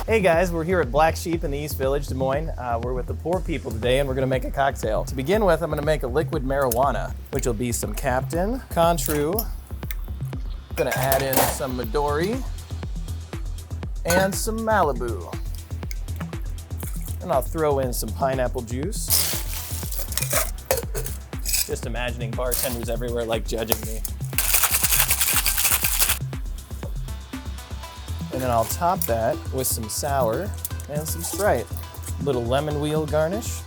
Hey guys, we're here at Blacksheep in the East Village, Des Moines. We're with the poor people today and we're gonna make a cocktail. To begin with, I'm gonna make a liquid marijuana, which will be some Captain, Contru, gonna add in some Midori, and some Malibu. And I'll throw in some pineapple juice. Just imagining bartenders everywhere like judging me. And then I'll top that with some sour and some Sprite. Little lemon wheel garnish.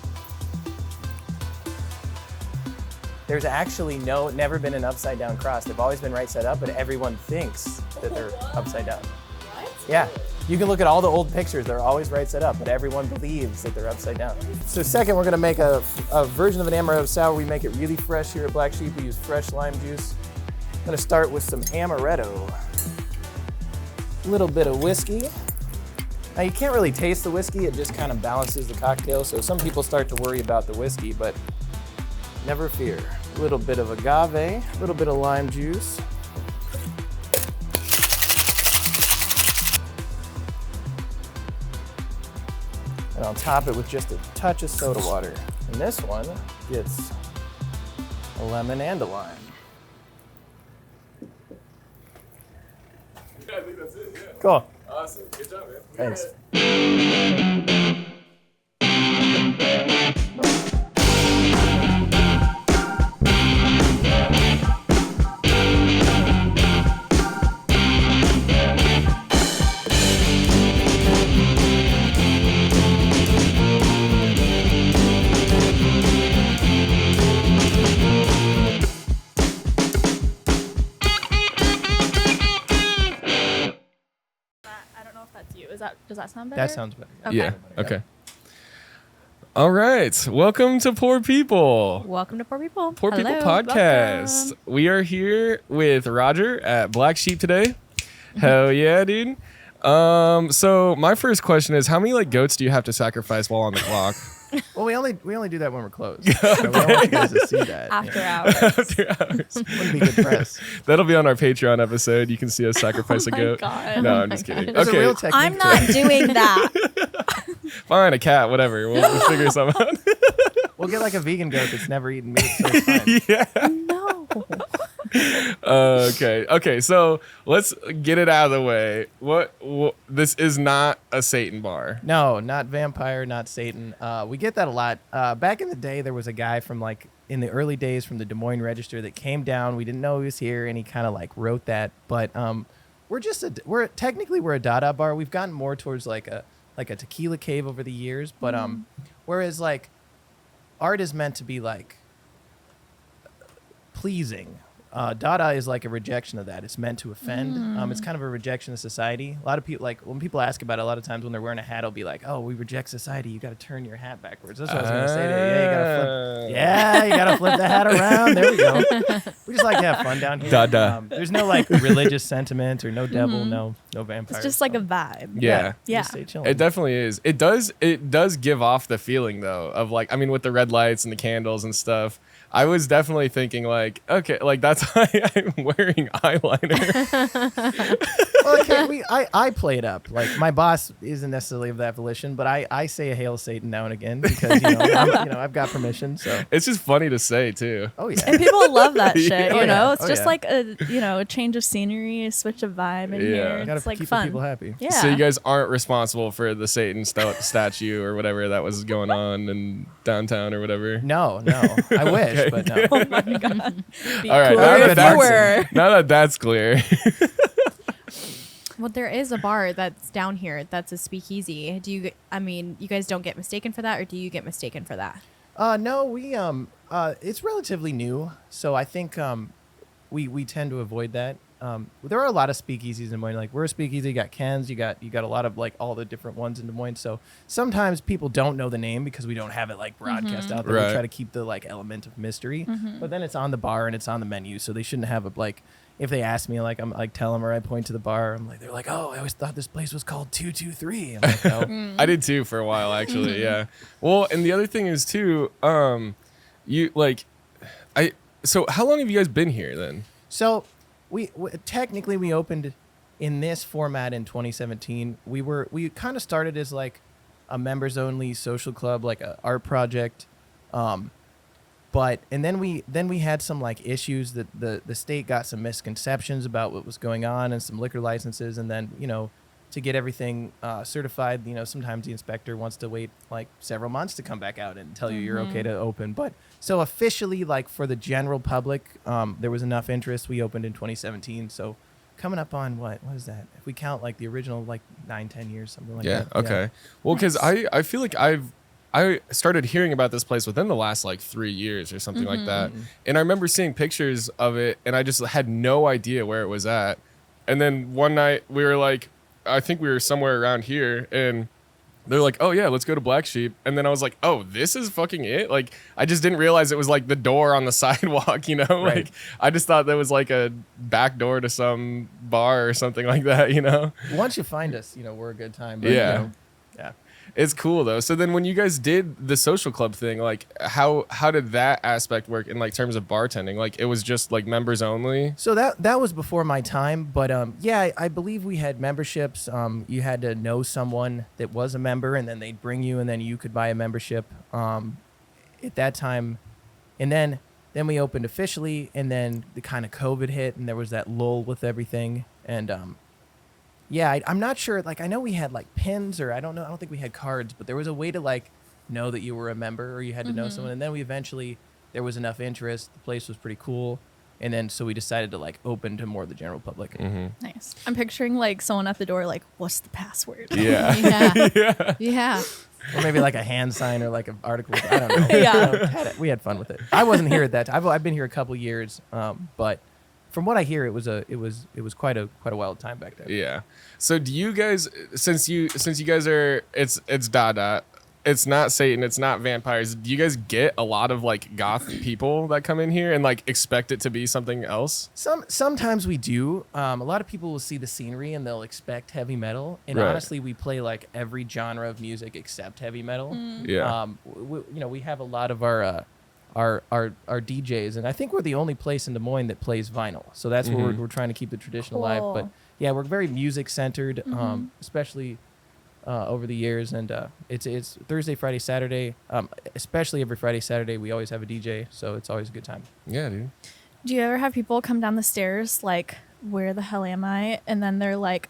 There's actually never been an upside down cross. They've always been right side up, but everyone thinks that they're upside down. What? Yeah, you can look at all the old pictures. They're always right side up, but everyone believes that they're upside down. So second, we're gonna make a version of an amaretto sour. We make it really fresh here at Blacksheep. We use fresh lime juice. I'm gonna start with some amaretto. Little bit of whiskey. Now you can't really taste the whiskey, it just kind of balances the cocktail. So some people start to worry about the whiskey, but never fear. A little bit of agave, a little bit of lime juice. And I'll top it with just a touch of soda water. And this one gets a lemon and a lime. I think that's it, yeah. Cool. Awesome. Good job, man. Thanks. Does that sound better? That sounds better. Okay. Yeah, okay. All right. Welcome to Poor People. Welcome to Poor People. Poor Hello, People Podcast. welcome. We are here with Rodger at Blacksheep today. Hell yeah, dude. So my first question is, how many goats do you have to sacrifice while on the clock? Well, we only do that when we're closed. So we don't want you guys to see that. After hours. After hours. Wouldn't be good press. That'll be on our Patreon episode. You can see us sacrifice Oh a my goat. God. No, Oh I'm my just God. kidding. There's a Okay, real technique I'm to not it. doing that. fine, a cat, whatever. We'll figure something out. We'll get a vegan goat that's never eaten meat, so it's fine. No. Okay. So let's get it out of the way. What? This is not a Satan bar. No, not vampire, not Satan. We get that a lot. Back in the day, there was a guy from in the early days from the Des Moines Register that came down. We didn't know he was here, and he kind of wrote that. But we're technically a Dada bar. We've gotten more towards a tequila cave over the years. But whereas art is meant to be pleasing. Dada is a rejection of that. It's meant to offend. It's kind of a rejection of society. A lot of people, when people ask about it, a lot of times when they're wearing a hat, it'll be oh, we reject society. You got to turn your hat backwards. That's what I was going to say to you. Yeah, you got to flip the hat around. There we go. We just like to have fun down here. Dada. There's no religious sentiment or no devil, no vampire. It's just a vibe. Yeah. Yeah. Just stay chilling. It definitely is. It does give off the feeling though of with the red lights and the candles and stuff. I was definitely thinking okay, that's why I'm wearing eyeliner. Well, I play it up. My boss isn't necessarily of that volition, but I say a Hail Satan now and again because I've got permission. So It's just funny to say too. oh yeah. And people love that shit, Yeah. Oh, you know? yeah. It's Oh, just yeah. a change of scenery, a switch of vibe in Yeah. here. Gotta It's keep the fun. people happy. Yeah. So you guys aren't responsible for the Satan statue or whatever that was going on in downtown or whatever. No, I wish, Okay. but no. Oh my God. Be All right, cooler now if that you were. that's clear. Well, there is a bar that's down here that's a speakeasy. You guys don't get mistaken for that, or do you get mistaken for that? No, we it's relatively new, so I think we tend to avoid that. There are a lot of speakeasies in Des Moines. We're a speakeasy. You got Ken's. You got a lot of all the different ones in Des Moines. So sometimes people don't know the name because we don't have it broadcast out there. Right. We try to keep the element of mystery. But then it's on the bar and it's on the menu, so they shouldn't have if they ask me I'm tell them or I point to the bar. I'm they're oh, I always thought this place was called 223. I'm no. I did too for a while actually. Yeah. Well, and the other thing is too, so how long have you guys been here then? So we technically we opened in this format in 2017. We kind of started as like a members only social club, like a art project. But then we had some like issues that the state got some misconceptions about what was going on and some liquor licenses, and then to get everything certified, sometimes the inspector wants to wait like several months to come back out and tell you you're okay to open. But so officially, like for the general public, there was enough interest. We opened in 2017, so coming up on what is that? If we count like the original, like 9-10 years, something like that. Okay. Well, because I feel like I started hearing about this place within the last like 3 years or something like that. And I remember seeing pictures of it and I just had no idea where it was at. And then one night we were like, I think we were somewhere around here and they're like, oh yeah, let's go to Blacksheep. And then I was like, oh, this is fucking it? Like, I just didn't realize it was like the door on the sidewalk, Right. Like, I just thought that was like a back door to some bar or something like that, Once you find us, we're a good time. But, Yeah. Yeah. It's cool though. So then when you guys did the social club thing, like how did that aspect work in like terms of bartending? Like it was just like members only? So that was before my time, but yeah, I believe we had memberships. You had to know someone that was a member, and then they'd bring you, and then you could buy a membership. At that time, and then we opened officially, and then the kind of COVID hit, and there was that lull with everything, and yeah, I'm not sure. Like I know we had like pins, or I don't know. I don't think we had cards, but there was a way to like know that you were a member, or you had to know someone, and then we eventually there was enough interest. The place was pretty cool. And then so we decided to like open to more of the general public. Nice. I'm picturing like someone at the door, like, what's the password? Yeah. Yeah. Or maybe like a hand sign or like an article. I don't know. Yeah. We had fun with it. I wasn't here at that time. I've been here a couple years, but from what I hear, it was quite a wild time back there. Yeah. So do you guys, since you guys are, it's Dada, it's not Satan, it's not vampires. Do you guys get a lot of like goth people that come in here and like expect it to be something else? Sometimes we do. A lot of people will see the scenery and they'll expect heavy metal. And Right. honestly, we play like every genre of music except heavy metal. Yeah. We have a lot of our DJs, and I think we're the only place in Des Moines that plays vinyl. So that's where we're trying to keep the tradition alive. But Cool. yeah, we're very music centered, especially over the years. And it's Thursday, Friday, Saturday. Especially every Friday, Saturday, we always have a DJ. So it's always a good time. Yeah, dude. Do you ever have people come down the stairs like, where the hell am I? And then they're like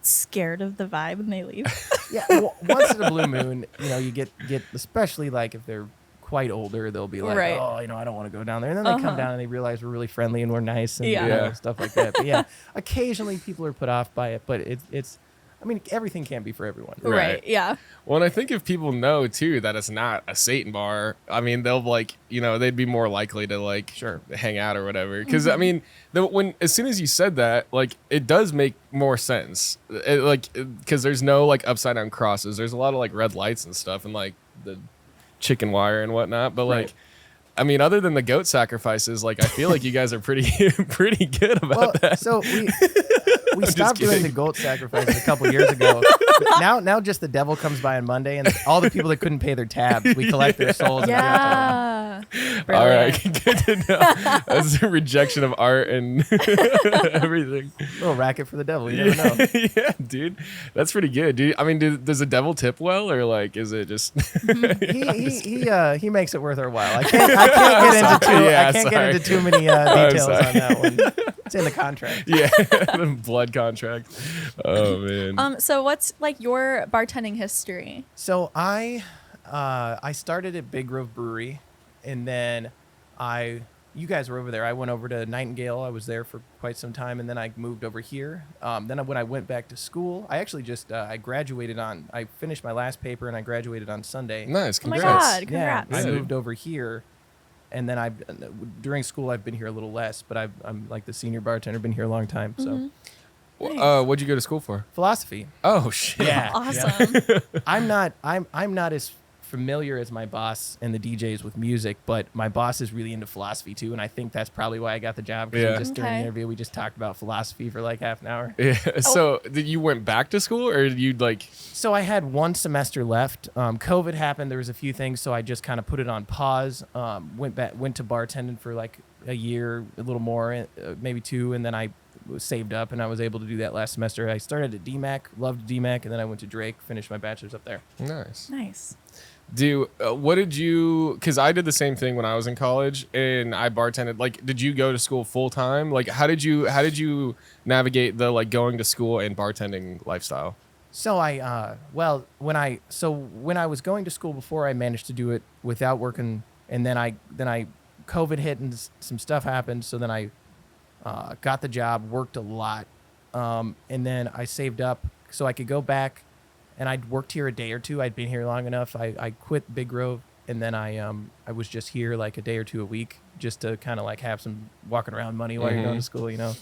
scared of the vibe and they leave. Yeah, once in a blue moon, you get especially like if they're quite older, they'll be like, Right. oh, I don't want to go down there. And then they come down and they realize we're really friendly and we're nice and Yeah. stuff like that. But yeah, occasionally people are put off by it, but it's I mean, everything can't be for everyone. Right. Yeah. Well, and I think if people know too that it's not a Satan bar, I mean, they'll like, they'd be more likely to like hang out or whatever. Because I mean, as soon as you said that, like, it does make more sense. Because there's no like upside down crosses. There's a lot of like red lights and stuff, and like the chicken wire and whatnot. But like, I mean, other than the goat sacrifices, like, I feel like you guys are pretty good about that. So we stopped doing the goat sacrifices a couple years ago. Now just the devil comes by on Monday, and all the people that couldn't pay their tabs, we collect their souls. Yeah. All right, good to know. That's a rejection of art and everything. A little racket for the devil. You never know. Yeah, dude, that's pretty good, dude. I mean, does the devil tip well, or like, is it just? He makes it worth our while. I can't get into too many details on that one. It's in the contract. Yeah, the blood contract. Oh man. So what's like your bartending history? So I started at Big Grove Brewery, and then you guys were over there. I went over to Nightingale. I was there for quite some time, and then I moved over here. Then when I went back to school, I actually just I graduated on. I finished my last paper, and I graduated on Sunday. Nice. Oh my Congrats. God, congrats. Yeah, I Yeah. moved over here, and then during school I've been here a little less, but I'm like the senior bartender. Been here a long time, so What'd you go to school for? philosophy. Oh shit. Yeah, Awesome. I'm not as familiar as my boss and the DJs with music, but my boss is really into philosophy too, and I think that's probably why I got the job. Because just during the interview, we just talked about philosophy for like half an hour. Yeah. So did you went back to school, or did you like? So I had one semester left. COVID happened. There was a few things, so I just kind of put it on pause. Went to bartending for like a year, a little more, maybe 2, and then I saved up and I was able to do that last semester. I started at DMAC, loved DMAC, and then I went to Drake, finished my bachelor's up there. Nice. What did you, because I did the same thing when I was in college and I bartended. Like, did you go to school full time? Like, how did you navigate the like going to school and bartending lifestyle? So when I was going to school before, I managed to do it without working, and then COVID hit and some stuff happened. So then I got the job, worked a lot, and then I saved up so I could go back, and I'd worked here a day or two. I'd been here long enough. I quit Big Grove, and then I was just here like a day or two a week just to kind of like have some walking around money while you're going to school, you know,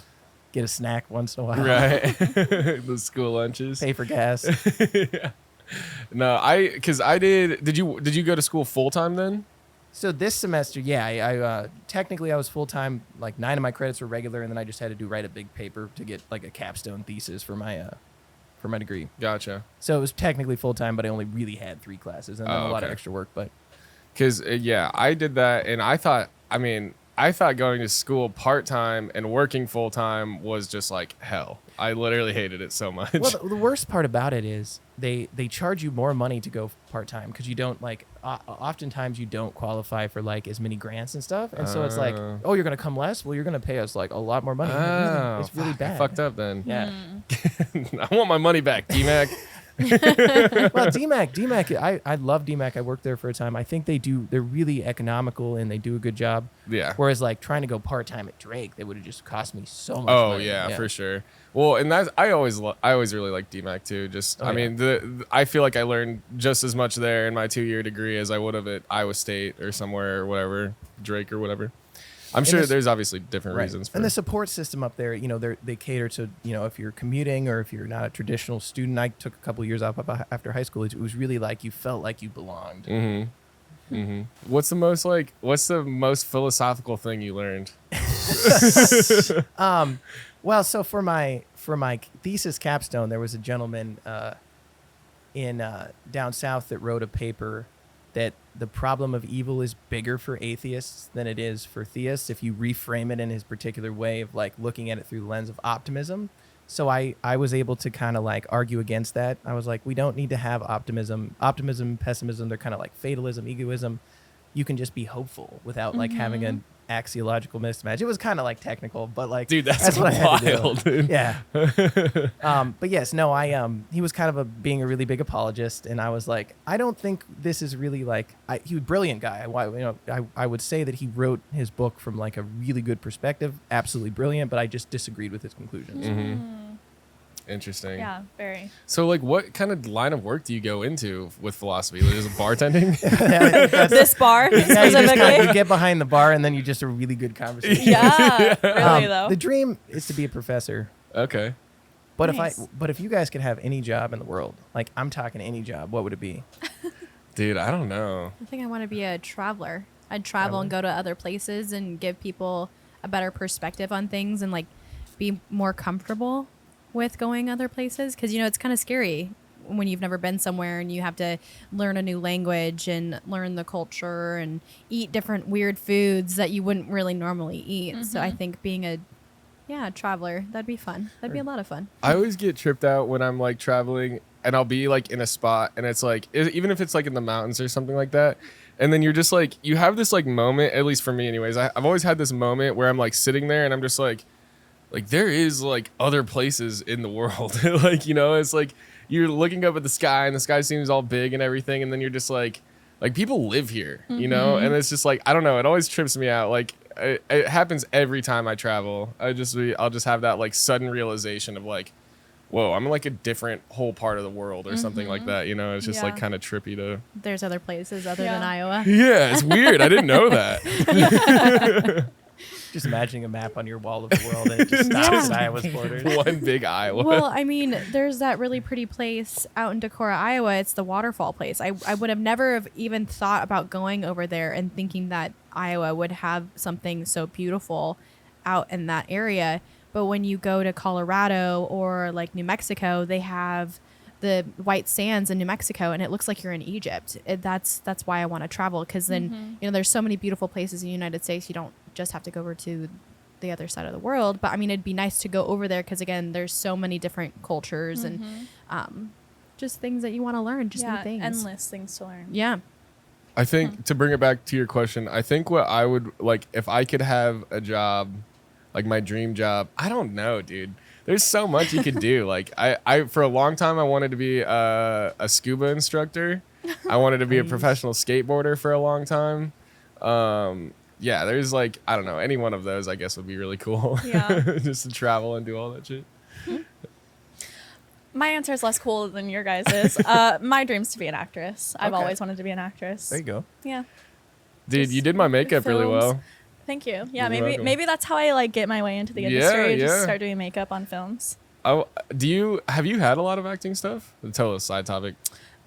get a snack once in a while. Right. The school lunches. Pay for gas. Yeah. No, did you go to school full time then? So this semester, yeah, I technically I was full time. Like 9 of my credits were regular, and then I just had to write a big paper to get like a capstone thesis for my degree. Gotcha. So it was technically full time, but I only really had 3 classes and then a lot of extra work. But because I did that, and I thought going to school part time and working full time was just like hell. I literally hated it so much. Well, the worst part about it is they charge you more money to go part time because you don't like. Oftentimes you don't qualify for like as many grants and stuff, and so it's like, oh, you're gonna come less. Well, you're gonna pay us like a lot more money. It's really bad. I fucked up then. Yeah. I want my money back, DMAC. Well, DMAC, I love DMAC. I worked there for a time. I think they're really economical and they do a good job. Yeah. Whereas like trying to go part time at Drake, they would have just cost me so much Oh money. yeah, for sure. Well, and I always really liked DMAC too. Just I feel like I learned just as much there in my 2-year degree as I would have at Iowa State or somewhere or whatever, Drake or whatever. I'm sure there's obviously different reasons. And the support system up there, you know, they cater to, you know, if you're commuting or if you're not a traditional student. I took a couple of years off after high school. It was really like you felt like you belonged. Mm-hmm. Mm-hmm. What's the most philosophical thing you learned? Well, so for my thesis capstone, there was a gentleman in down south that wrote a paper that the problem of evil is bigger for atheists than it is for theists if you reframe it in his particular way of like looking at it through the lens of optimism. So I was able to kind of like argue against that. I was like, we don't need to have optimism, pessimism. They're kind of like fatalism, egoism. You can just be hopeful without like having an axiological mismatch. It was kind of like technical, but like, dude, that's what wild, dude. Yeah. But yes, no, he was kind of being a really big apologist, and I was like, I don't think this is really like, he was a brilliant guy. I would say that he wrote his book from like a really good perspective, absolutely brilliant, but I just disagreed with his conclusions. Mm-hmm. Interesting. Yeah, very. So, like, what kind of line of work do you go into with philosophy? Like, is it bartending? This bar specifically? You get behind the bar, and then you just a really good conversation. Yeah, really though. The dream is to be a professor. Okay. But Nice. if you guys could have any job in the world, like I'm talking any job, what would it be? Dude, I don't know. I think I want to be a traveler. I'd travel and go to other places and give people a better perspective on things and like be more comfortable with going other places, because it's kind of scary when you've never been somewhere and you have to learn a new language and learn the culture and eat different weird foods that you wouldn't really normally eat. So I think being a traveler, that'd be fun. That'd be a lot of fun. I always get tripped out when I'm like traveling and I'll be like in a spot and it's like, even if it's like in the mountains or something like that, and then you're just like, you have this like moment, at least for me anyways, I've always had this moment where I'm like sitting there and I'm just like there is like other places in the world. Like, it's like you're looking up at the sky and the sky seems all big and everything, and then you're just like people live here, and it's just like, I don't know, it always trips me out. Like it happens every time I travel. I'll just have that like sudden realization of like, whoa, I'm in like a different whole part of the world or something like that. It's just like kind of trippy to. There's other places other than Iowa. Yeah, it's weird. I didn't know that. Just imagining a map on your wall of the world and it just stops at Iowa's borders. One big Iowa. Well, I mean, there's that really pretty place out in Decorah, Iowa. It's the waterfall place. I would have never have even thought about going over there and thinking that Iowa would have something so beautiful out in that area. But when you go to Colorado or like New Mexico, they have the white sands in New Mexico, and it looks like you're in Egypt. That's why I want to travel, because then there's so many beautiful places in the United States. You don't just have to go over to the other side of the world, but I mean, it'd be nice to go over there because again, there's so many different cultures and just things that you want to learn. Just new things, endless things to learn. Yeah. I think to bring it back to your question, I think what I would like if I could have a job, like my dream job. I don't know, dude. There's so much you could do. Like I for a long time I wanted to be a scuba instructor. I wanted to be a professional skateboarder for a long time. Yeah, there's like, I don't know, any one of those I guess would be really cool. Yeah. Just to travel and do all that shit. My answer is less cool than your guys's. My dream's to be an actress. I've always wanted to be an actress. There you go. Yeah. Dude, Just you did my makeup really films. well. Thank you. Yeah, You're welcome. maybe that's how I like get my way into the Yeah, industry. Just yeah. start doing makeup on films. Oh, have you had a lot of acting stuff? Tell us, side topic.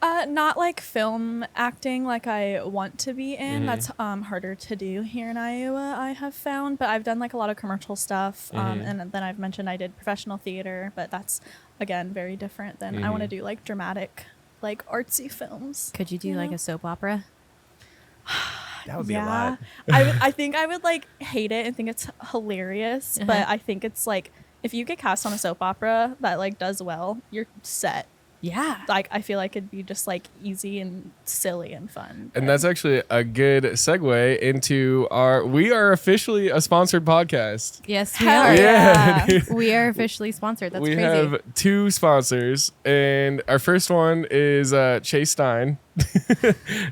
Not like film acting like I want to be in. That's harder to do here in Iowa, I have found. But I've done like a lot of commercial stuff. And then I've mentioned I did professional theater, but that's, again, very different than I want to do like dramatic, like artsy films. Could you do like a soap opera? That would be a lot. I think I would like hate it and think it's hilarious. But I think it's like, if you get cast on a soap opera that like does well, you're set. Yeah. Like, I feel like it'd be just like easy and silly and fun. And that's actually a good segue into we are officially a sponsored podcast. Yes, we Hell are. yeah. We are officially sponsored. That's we crazy. have 2 sponsors, and our first one is Chase Stein.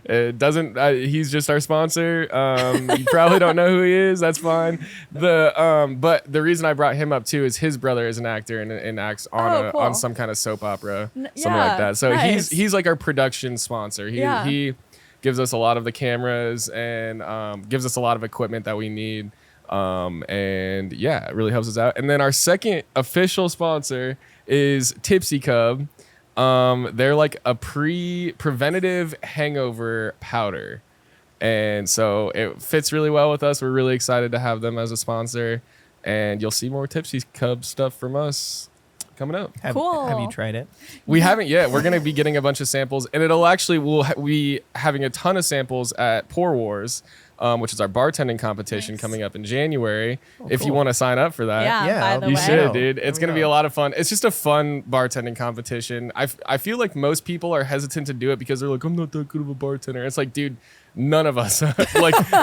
It doesn't. He's just our sponsor. You probably don't know who he is. That's fine. But the reason I brought him up too is his brother is an actor and acts on cool. on some kind of soap opera, something yeah, like that. So nice. he's like our production sponsor. He gives us a lot of the cameras and gives us a lot of equipment that we need. And yeah, it really helps us out. And then our second official sponsor is Tipsy Cub. They're like a preventative hangover powder. And so it fits really well with us. We're really excited to have them as a sponsor. And you'll see more Tipsy Cub stuff from us coming up. Cool. Have you tried it? We haven't yet. We're going to be getting a bunch of samples. And we'll be having a ton of samples at Pour Wars, which is our bartending competition coming up in January. If you cool. want to sign up for that. Yeah, by the You way. should, dude. It's Let me going to be know. a lot of fun. It's just a fun bartending competition. I feel like most people are hesitant to do it because they're like, I'm not that good of a bartender. It's like, dude, none of us are.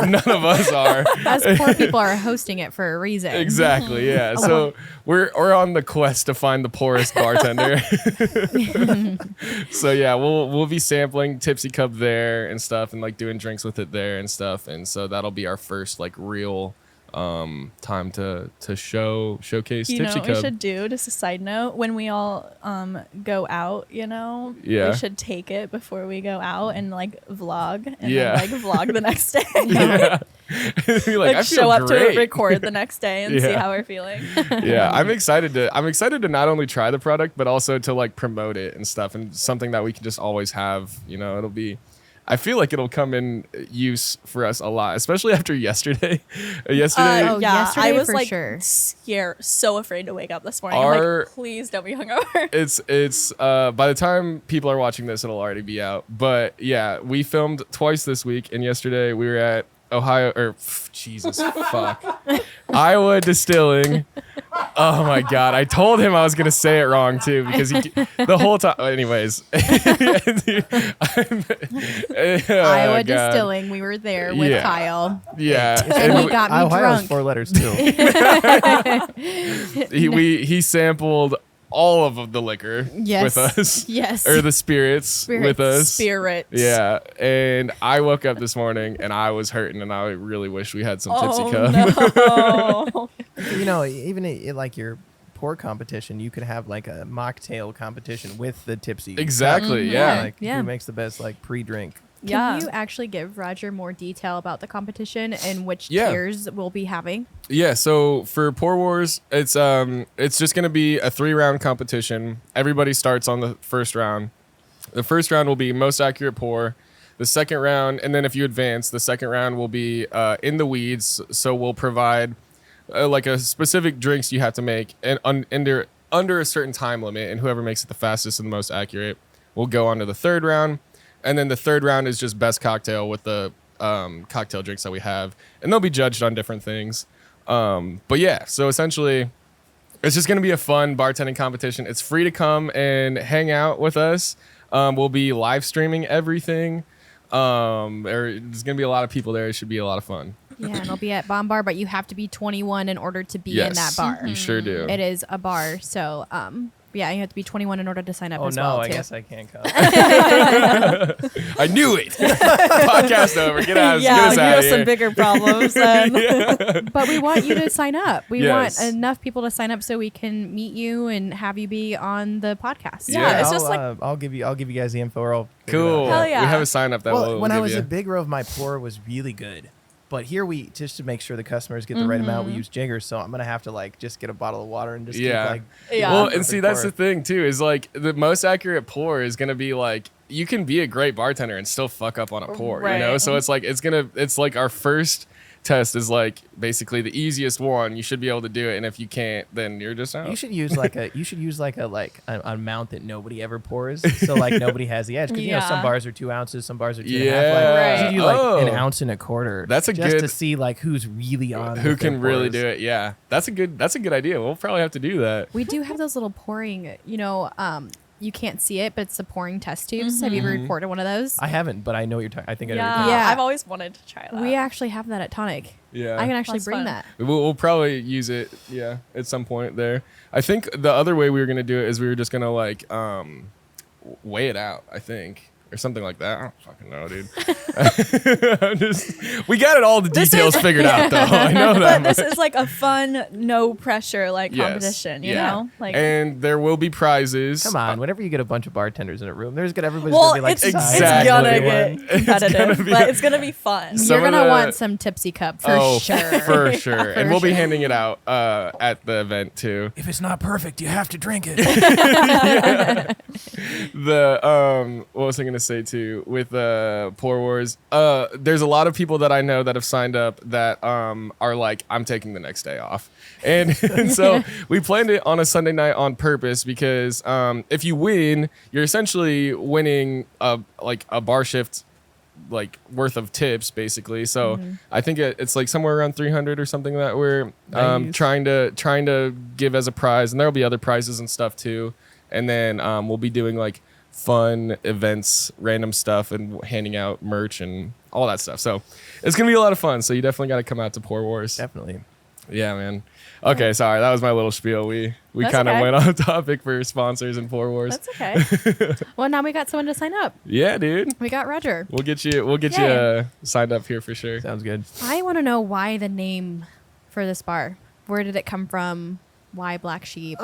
None of us are. Us poor people are hosting it for a reason. Exactly, yeah. So we're on the quest to find the poorest bartender. So yeah, we'll be sampling Tipsy Cub there and stuff, and like doing drinks with it there and stuff. And so that'll be our first like real time to showcase You Tipsy know what Cub. we should do, just a side note, when we all go out, Yeah. we should take it before we go out and like vlog and Yeah. then, like vlog the next day. Yeah. Be like, I feel show up great. to record the next day and see Yeah. how we're feeling. Yeah, I'm excited to not only try the product but also to like promote it and stuff, and something that we can just always have. I feel like it'll come in use for us a lot, especially after yesterday. Yesterday, Oh, yeah, yesterday I was for like sure. scared, so afraid to wake up this morning. I'm like, please don't be hungover. it's by the time people are watching this, it'll already be out. But yeah, we filmed twice this week, and yesterday we were at Iowa Distilling. Oh my god, I told him I was gonna say it wrong too because the whole time. Anyways, Iowa Distilling. We were there with Yeah. Kyle. Yeah, And he got me Ohio's drunk. 4 letters too. he sampled all of the liquor Yes. with us. Yes. Or the spirits with us. Spirits. Yeah, and I woke up this morning and I was hurting, and I really wish we had some Tipsy Cub. No. Even like your pour competition, you could have like a mocktail competition with the Tipsy. Exactly. Mhm. Yeah. Like Yeah. who makes the best like pre-drink Can you actually give Rodger more detail about the competition and which tiers we'll be having? Yeah, so for Pour Wars, it's just gonna be a 3-round competition. Everybody starts on the first round. The first round will be most accurate pour. The second round, and then if you advance, the second round will be in the weeds. So we'll provide like a specific drinks you have to make and under a certain time limit, and whoever makes it the fastest and the most accurate will go on to the third round. And then the third round is just best cocktail with the cocktail drinks that we have, and they'll be judged on different things. But yeah, so essentially, it's just gonna be a fun bartending competition. It's free to come and hang out with us. We'll be live streaming everything. There's gonna be a lot of people there. It should be a lot of fun. Yeah, and it'll be at Bomb Bar, but you have to be 21 in order to be in that bar. You sure do. It is a bar, so yeah, you have to be 21 in order to sign up as well. Oh no, I too. guess I can't come. I knew it. Podcast over. Get out. Get us out of here. Some bigger problems. But we want you to sign up. We want enough people to sign up so we can meet you and have you be on the podcast. Yeah, it's just like I'll give you guys the info. Or I'll figure it Cool. out. Hell yeah. We have a sign up that we'll when I give was you. at Big Grove, my pour was really good. But here just to make sure the customers get the right amount, we use jiggers. So I'm gonna have to like just get a bottle of water and just keep like. Yeah. Well, perfect and see, that's pour. the thing too. Is like the most accurate pour is gonna be like you can be a great bartender and still fuck up on a pour. You know, Right. so it's like our first test is like basically the easiest one. You should be able to do it, and if you can't, then you're just out. You should use like an amount that nobody ever pours, so like nobody has the edge. Because you know some Yeah. bars are 2 ounces, some bars are 2.5. Yeah. Like, Right. you should do like an Oh. ounce and a quarter. That's a just good- to see like who's really on. Who with their can really pours. do it? Yeah, that's a good idea. We'll probably have to do that. We do have those little pouring, you can't see it, but it's the pouring test tubes. Have you ever recorded one of those? I haven't, but I know what you're talking. I think I know what you're yeah, talking Yeah. I've always wanted to try that. We actually have that at Tonic. Yeah. I can actually That's bring fun. that. We'll probably use it, at some point there. I think the other way we were gonna do it is we were just gonna like weigh it out, I think, or something like that. I don't fucking know, dude. We got all the details figured out, though. I know that. But this is like a fun, no pressure like Yes. competition, you Yeah. know? Like And there will be prizes. Come on, whenever you get a bunch of bartenders in a room, everybody's well, gonna be like, it's, Exactly. it's gonna Everyone. get competitive, but it's gonna be fun. So- You're Some of going to the- want some Tipsy Cup for sure. For sure. And For we'll be sure. handing it out at the event too. if it's not perfect, you have to drink it. What was I gonna say too with Pour Wars? There's a lot of people that I know that have signed up that are like, I'm taking the next day off, and so we planned it on a Sunday night on purpose because if you win, you're essentially winning a bar shift like worth of tips basically. So I think it's like somewhere around 300 or something that we're Nice. trying to give as a prize, and there'll be other prizes and stuff too. And then we'll be doing like fun events, random stuff, and handing out merch and all that stuff. So it's gonna be a lot of fun. So you definitely got to come out to Pour Wars. Definitely. Yeah, man. Okay, sorry, that was my little spiel. We That's kind of okay. went off topic for sponsors and Pour Wars. That's okay. Well, now we got someone to sign up. Yeah, dude. We got Rodger. We'll get you Yay. signed up here for sure. Sounds good. I want to know why the name for this bar. Where did it come from? Why Blacksheep?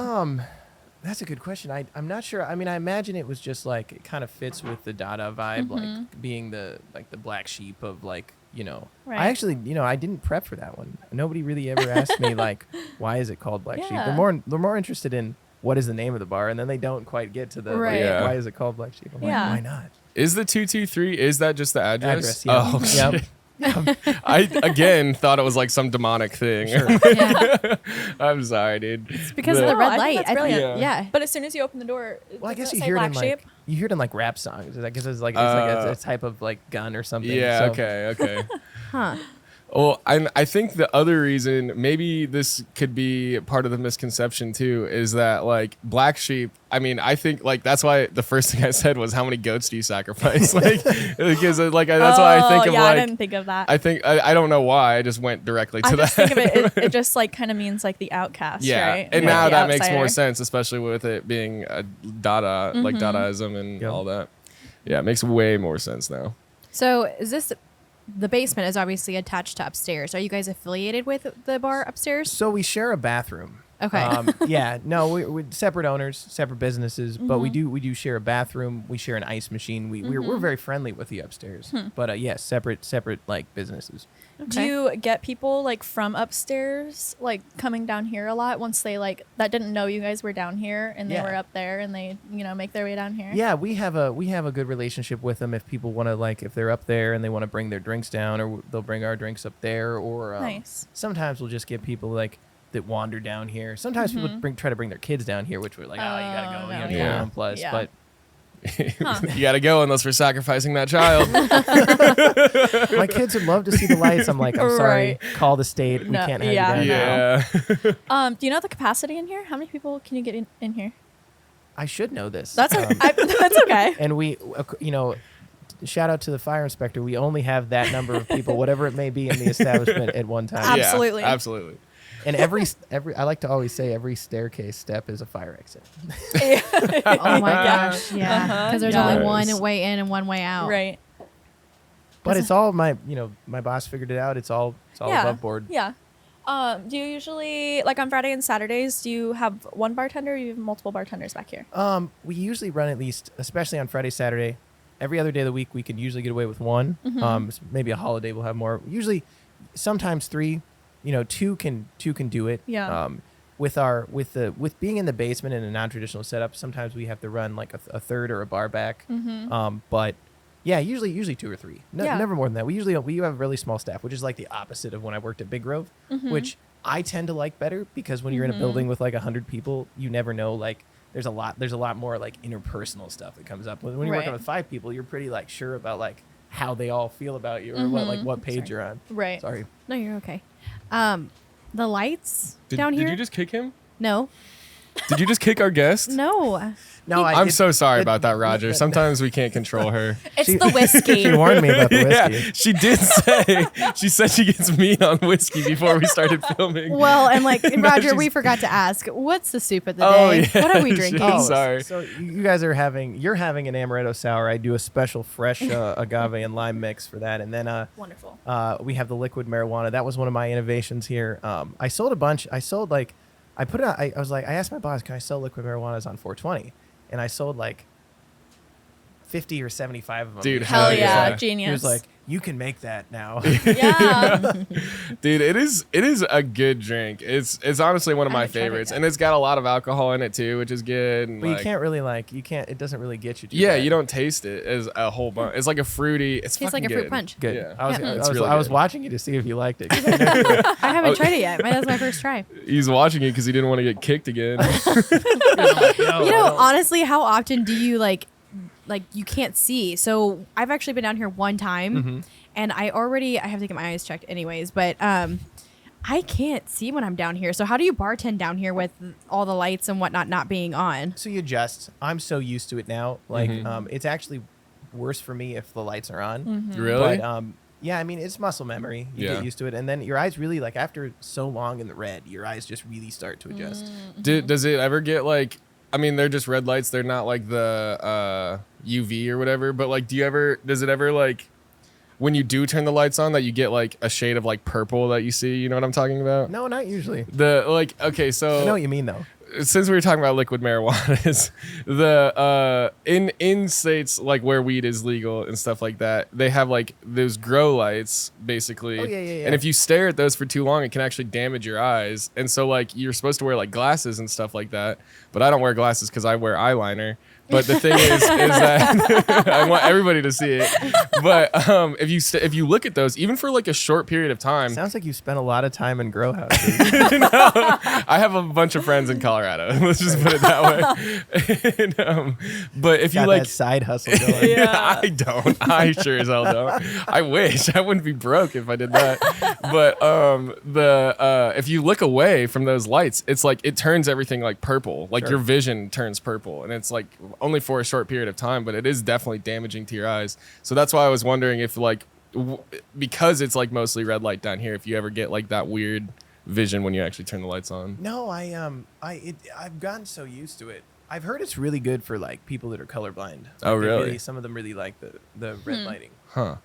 That's a good question. I'm not sure. I mean, I imagine it was just like it kind of fits with the Dada vibe, like being the black sheep of like, you know. Right. I actually, I didn't prep for that one. Nobody really ever asked me like, why is it called Black Sheep? Yeah. They're more interested in what is the name of the bar, and then they don't quite get to the like, Right. Yeah. why is it called Black Sheep? I'm Yeah. like, why not? Is the 223? Is that just the address? Address, yeah. Oh, Yep. shit. I again thought it was like some demonic thing. Yeah. I'm sorry, dude. It's because The- of the No, red I think light. that's I think, brilliant. yeah. But as soon as you open the door, Well, I guess doesn't you say hear it black in like sheep. you hear it in like rap songs. I guess it's like it's a type of like gun or something. Yeah. So- Okay. Huh. Well, I think the other reason, maybe this could be part of the misconception too, is that like Black Sheep. I mean, I think like that's why the first thing I said was, how many goats do you sacrifice? Like, because like that's why I think of yeah, like. I didn't think of that. I think I don't know why I just went directly to I that. just think of it just like kind of means like the outcast, Yeah, right? and Like now the that makes more outsider. sense, especially with it being a Dada, like Dadaism and Yep. all that. Yeah, it makes way more sense now. So is this the basement is obviously attached to upstairs? Are you guys affiliated with the bar upstairs? So we share a bathroom. Okay. Yeah, no, we're separate owners, separate businesses, but we do share a bathroom. We share an ice machine. We're very friendly with the upstairs, but yes, separate like businesses. Do you get people like from upstairs like coming down here a lot once they like that didn't know you guys were down here and they were up there and they make their way down here? Yeah, we have a good relationship with them. If people want to like if they're up there and they want to bring their drinks down, or they'll bring our drinks up there, or Nice. Sometimes we'll just get people like that wander down here. Sometimes people try to bring their kids down here, which we're like, oh, you gotta go, no, 21 plus, yeah. but. You gotta go unless we're sacrificing that child. My kids would love to see the lights. I'm like, I'm sorry. Right. Call the state. We No, can't have yeah. you down now. Yeah. Do you know the capacity in here? How many people can you get in here? I should know this. That's that's okay. And we, shout out to the fire inspector. We only have that number of people, whatever it may be, in the establishment at one time. Yeah, Absolutely. absolutely. And every I like to always say every staircase step is a fire exit. Oh my gosh. Yeah. Because there's Yeah. only one way in and one way out. Right. But it's all my boss figured it out. It's all above board. Yeah. Do you usually like on Friday and Saturdays? Do you have one bartender? Or you have multiple bartenders back here? We usually run at least, especially on Friday, Saturday. Every other day of the week, we can usually get away with one. Maybe a holiday we'll have more. Usually, sometimes 3. Two can do it. Yeah. With being in the basement in a non-traditional setup, sometimes we have to run like a third or a bar back. But yeah, usually 2 or 3. Never more than that. We have a really small staff, which is like the opposite of when I worked at Big Grove, which I tend to like better because when you're in a building with like 100 people, you never know like. There's a lot more like interpersonal stuff that comes up. When you're working with 5 people, you're pretty like sure about like how they all feel about you or what page you're on. Right. Sorry. No, you're okay. The lights down here. Did you just kick him? No. Did you just kick our guest? No. No, I'm so sorry about that, Rodger. Sometimes we can't control her. It's the whiskey. She warned me about the whiskey. Yeah, she did say. She said she gets mean on whiskey before we started filming. Well, and like Rodger, she's- we forgot to ask, what's the soup of the Oh, day? yeah. What are we drinking? Oh, sorry. So you guys you're having an amaretto sour. I do a special fresh agave and lime mix for that, and then Wonderful. we have the liquid marijuana. That was one of my innovations here. I sold a bunch. I sold like I put it out. I was like, I asked my boss, can I sell liquid marijuanas on 420? And I sold like 50 or 75 of them. Dude, Hell hell yeah, yeah. genius. He was like, you can make that now. Yeah. Dude, it is a good drink. It's honestly one of I my haven't tried it favorites, yet. and it's got a lot of alcohol in it too, which is good. And But you like- can't really it doesn't really get you. Too Yeah, bad. you don't taste it as a whole bunch. It's like a fruity. It's Tastes like fucking a fruit good. punch. Good. Yeah. I was, Yeah. I It's was, really I was good. watching you to see if you liked it. I haven't tried it yet. That's my first try. He's watching it because he didn't want to get kicked again. You know, honestly, how often do you like you can't see? So I've actually been down here one time, and I have to get my eyes checked anyways, but I can't see when I'm down here. So how do you bartend down here with all the lights and whatnot not being on? So you adjust. I'm so used to it now. Like, it's actually worse for me if the lights are on. Really? But yeah, I mean, it's muscle memory. You Yeah. get used to it, and then your eyes really like after so long in the red, your eyes just really start to adjust. Does it ever get like? I mean, they're just red lights. They're not like the UV or whatever. But like, does it ever like, when you do turn the lights on, that you get like a shade of like purple that you see? You know what I'm talking about? No, not usually. Okay, so I know what you mean though. since we were talking about liquid marijuana, in states like where weed is legal and stuff like that, they have like those grow lights basically. Oh, yeah. And if you stare at those for too long, it can actually damage your eyes. And so like you're supposed to wear like glasses and stuff like that, but I don't wear glasses because I wear eyeliner. But the thing is that I want everybody to see it. But if you look at those, even for like a short period of time, Sounds like you spent a lot of time in grow houses. I have a bunch of friends in Colorado. Let's just put it that way. And, but if you Got like, that side hustle going. Yeah. I don't. I sure as hell don't. I wish I wouldn't be broke if I did that. But if you look away from those lights, it's like it turns everything like purple. Like Sure. your vision turns purple, and it's like only for a short period of time, but it is definitely damaging to your eyes. So that's why I was wondering if like because it's like mostly red light down here, if you ever get like that weird vision when you actually turn the lights on. No, I've gotten so used to it. I've heard it's really good for like people that are colorblind. Oh, Like, they really? Some of them really like the red lighting. Huh.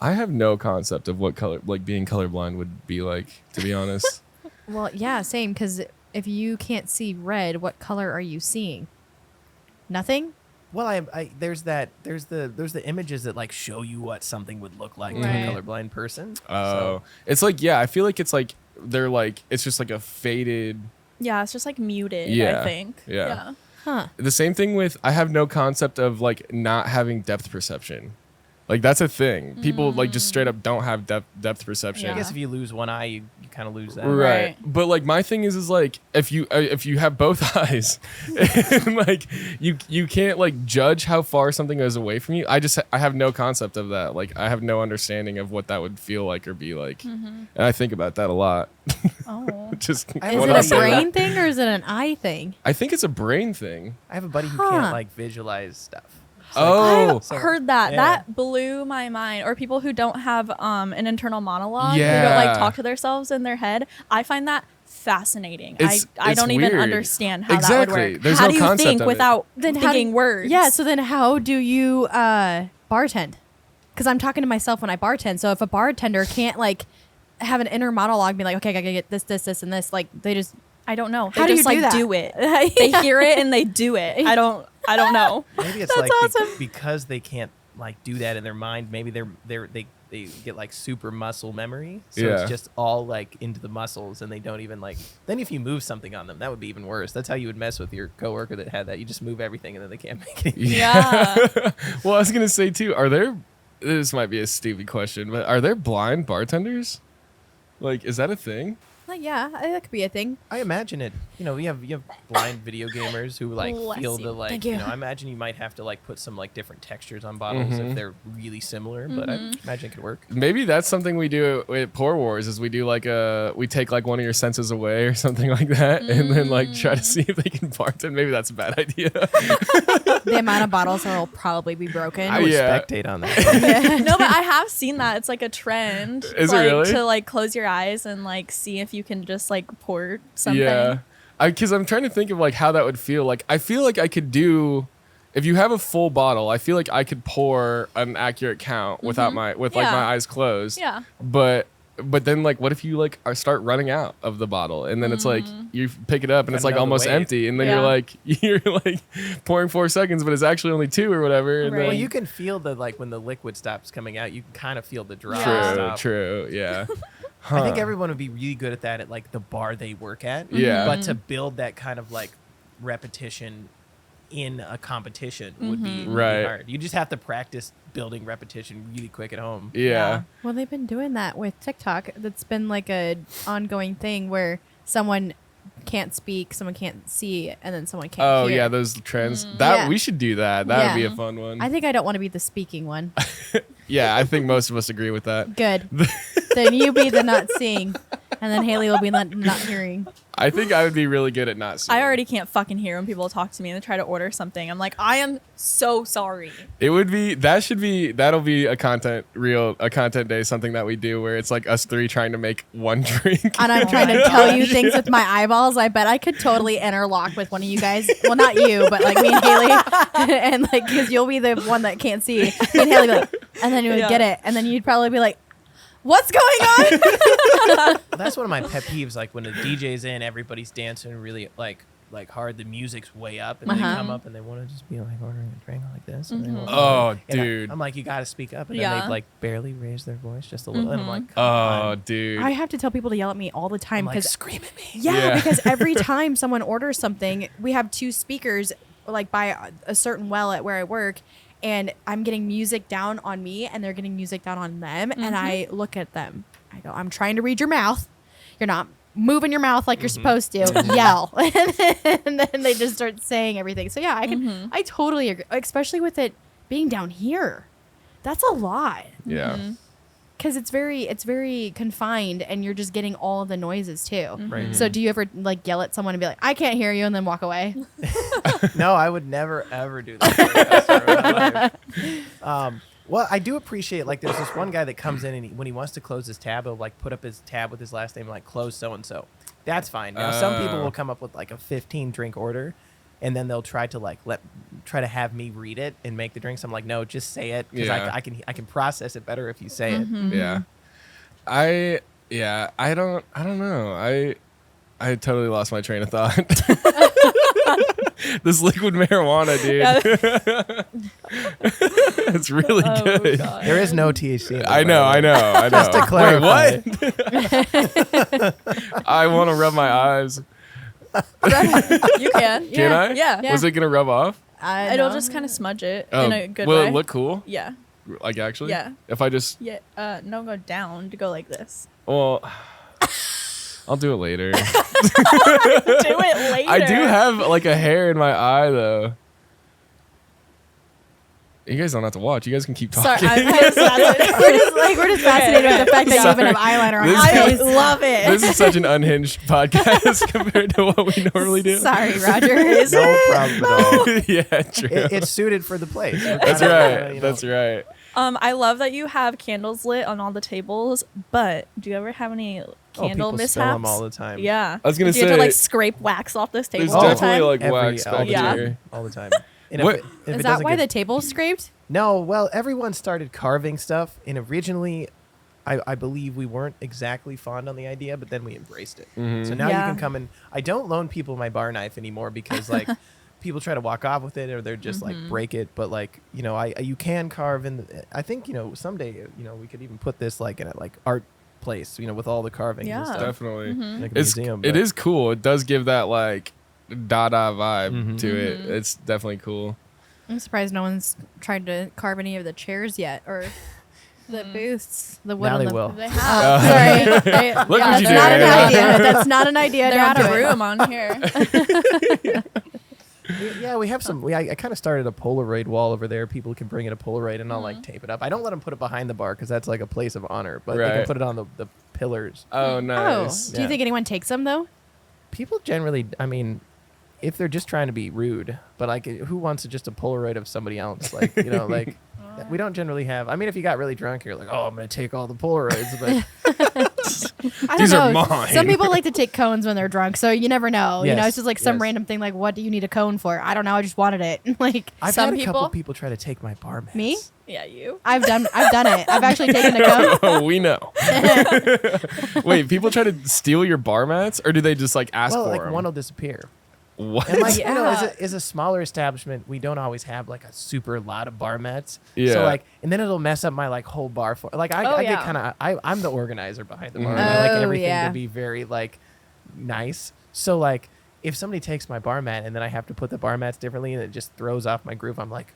I have no concept of what color, like being colorblind would be like, to be honest. Well, yeah, same. Because if you can't see red, what color are you seeing? Nothing? Well, there's the images that like show you what something would look like to a Right. colorblind person. Oh, it's like, yeah, I feel like it's like they're like, it's just like a faded. Yeah, it's just like muted, Yeah. I think. Yeah. Huh. The same thing with, I have no concept of like not having depth perception. Like that's a thing. People like just straight up don't have depth perception. I guess if you lose one eye, you kind of lose that. Right. Right. But like my thing is like if you have both eyes, and, like you can't like judge how far something goes away from you. I have no concept of that. Like I have no understanding of what that would feel like or be like. And I think about that a lot. Oh. Just I Is What it else a is brain thing or is it an eye thing? I think it's a brain thing. I have a buddy who Huh. can't like visualize stuff. Oh. I've heard that. Yeah. That blew my mind. Or people who don't have an internal monologue, who don't Yeah. like talk to themselves in their head. I find that fascinating. It's I don't even weird. understand how that Exactly. would work. There's how no do you concept think of it. without Then how thinking do- words? Yeah, so then how do you bartend? Because I'm talking to myself when I bartend. So if a bartender can't like have an inner monologue, be like, okay, I gotta get this, and this, like they just I don't know. They How do just you do like that? do it. They hear it and they do it. I don't know. Maybe it's That's like awesome. because they can't like do that in their mind. Maybe they get like super muscle memory, so Yeah. it's just all like into the muscles, and they don't even like. Then if you move something on them, that would be even worse. That's how you would mess with your coworker that had that. You just move everything, and then they can't make it. Yeah. Well, I was gonna say too, this might be a stupid question, but are there blind bartenders? Like, is that a thing? like, yeah, that could be a thing. I imagine it. You know, you have blind video gamers who like Bless feel you. the like. Thank You you. know, I imagine you might have to like put some like different textures on bottles if they're really similar, but I imagine it could work. Maybe that's something we do at Pour Wars is we do like we take like one of your senses away or something like that, and then like try to see if they can bartend. Maybe that's a bad idea. The amount of bottles that will probably be broken. I would Yeah. spectate on that. No, but I have seen that. It's like a trend. Is it like, really? to like close your eyes and like see if you can just like pour something. Yeah, because I'm trying to think of like how that would feel. Like I feel like I could do. If you have a full bottle, I feel like I could pour an accurate count without like Yeah. my eyes closed. Yeah. But then like what if you like start running out of the bottle and then it's like you pick it up and it's like Another almost wave. empty and then Yeah. you're like pouring 4 seconds but it's actually only 2 or whatever. And Right. Well, then, you can feel the like when the liquid stops coming out, you can kind of feel the drop. Yeah. stop. True, yeah. I think Huh. everyone would be really good at that at like the bar they work at. Yeah. But to build that kind of like repetition in a competition would be really Right. hard. You just have to practice building repetition really quick at home. Yeah. Well, they've been doing that with TikTok. That's been like a ongoing thing where someone can't speak, someone can't see, and then someone can't Oh hear. yeah, those trends. That Yeah. we should do that. That would be Yeah. a fun one. I think I don't want to be the speaking one. Yeah, I think most of us agree with that. Good. Then you be the not seeing, and then Haley will be the not hearing. I think I would be really good at not seeing. I already can't fucking hear when people talk to me and they try to order something. I'm like, I am so sorry. It would be that'll be a content day, something that we do where it's like us 3 trying to make one drink. And I'm trying to tell you things with my eyeballs. I bet I could totally interlock with one of you guys. Well, not you, but like me and Haley. And like, because you'll be the one that can't see. Me and Haley be like, and then you would Yeah. get it. And then you'd probably be like, what's going on? That's one of my pet peeves. Like when the DJ's in, everybody's dancing really like hard. The music's way up, and they Uh-huh. come up and they want to just be like ordering a drink like this. And they want Oh, and dude. I'm like, you got to speak up, and Yeah. then they like barely raise their voice just a little, and I'm like, come Oh, on. dude. I have to tell people to yell at me all the time I'm like, because scream at me. yeah, because every time someone orders something, we have 2 speakers like by a certain well at where I work, and I'm getting music down on me and they're getting music down on them, and I look at them. I go, I'm trying to read your mouth. You're not moving your mouth like you're supposed to. Yell. And then they just start saying everything. So yeah, I totally agree, especially with it being down here. That's a lot. yeah. Because it's very confined, and you're just getting all of the noises too. Right. So do you ever like yell at someone and be like, "I can't hear you," and then walk away? No, I would never ever do that. for a customer in my life. Well, I do appreciate like there's this one guy that comes in and when he wants to close his tab, he'll like put up his tab with his last name like close so and so. That's fine. Now some people will come up with like a 15 drink order, and then they'll try to like try to have me read it and make the drinks. I'm like, no, just say it because Yeah. I can process it better if you say it. Yeah. I don't know. I totally lost my train of thought. This liquid marijuana, dude. It's really good. God. There is no THC in it. I know. Just to clarify. Wait, what? I want to rub my eyes. You can. Can I? Yeah. Was it gonna rub off? It'll just kind of smudge it in a good will way. it look cool? Yeah. Like actually? Yeah. If I just No, go down to go like this. well, I'll do it later. Do it later. I do have like a hair in my eye though. You guys don't have to watch. You guys can keep talking. Sorry, we're just fascinated with the fact that you even have eyeliner on your I face. love it. This is such an unhinged podcast compared to what we normally do. Sorry, Rodger. No problem at all. Yeah, true. It's suited for the place. That's right. That's right. I love that you have candles lit on all the tables, but do you ever have any candle people mishaps? spill them all the time. Yeah. I was gonna do you have say, to like scrape wax off this table There's all the definitely time? like Every- wax all back the Yeah. here. All the time. What- If Is it that doesn't why the get- table's scraped? No, well, everyone started carving stuff, and originally, I believe we weren't exactly fond on the idea, but then we embraced it. Mhm. So now Yeah. you can come and I don't loan people my bar knife anymore because like people try to walk off with it or they're just like break it. But like you can carve in. I think someday we could even put this like in a like art place with all the carving Yeah. and stuff. Definitely. Like a It museum. is cool. It does give that like Dada vibe Mhm. to it. It's definitely cool. I'm surprised no one's tried to carve any of the chairs yet or the booths. The wood Now on they the will. They Oh, have. sorry. Look what that's you not did. an idea. That's not an idea. They're out Don't of do it. room on here. Yeah, we have some. I kind of started a Polaroid wall over there. People can bring in a Polaroid, and I'll like tape it up. I don't let them put it behind the bar because that's like a place of honor. But they Right. can put it on the pillars. Oh, Oh, nice. do you Yeah. think anyone takes them though? People generally, I mean, if they're just trying to be rude, but like, who wants just a Polaroid of somebody else? Like, like. We don't generally have. I mean, if you got really drunk, you're like, "Oh, I'm gonna take all the Polaroids." But I These don't are know. mine. Some people like to take cones when they're drunk, so you never know. Yes, It's just like some yes. random thing. Like, what do you need a cone for? I don't know. I just wanted it. Like I've Some had a couple people- people try to take my bar mats. me, Yeah, you. I've done it. I've actually taken a cone. Oh, we know. Wait, people try to steal your bar mats, or do they just like ask Well, for like them? one will disappear. What? And like Yeah. as a smaller establishment, we don't always have like a super lot of bar mats. Yeah. So like, and then it'll mess up my like whole bar floor. Like I Yeah. get kind of I'm the organizer behind the bar. Mhm. And I like Oh, everything yeah. to be very like nice. So like, if somebody takes my bar mat and then I have to put the bar mats differently and it just throws off my groove, I'm like,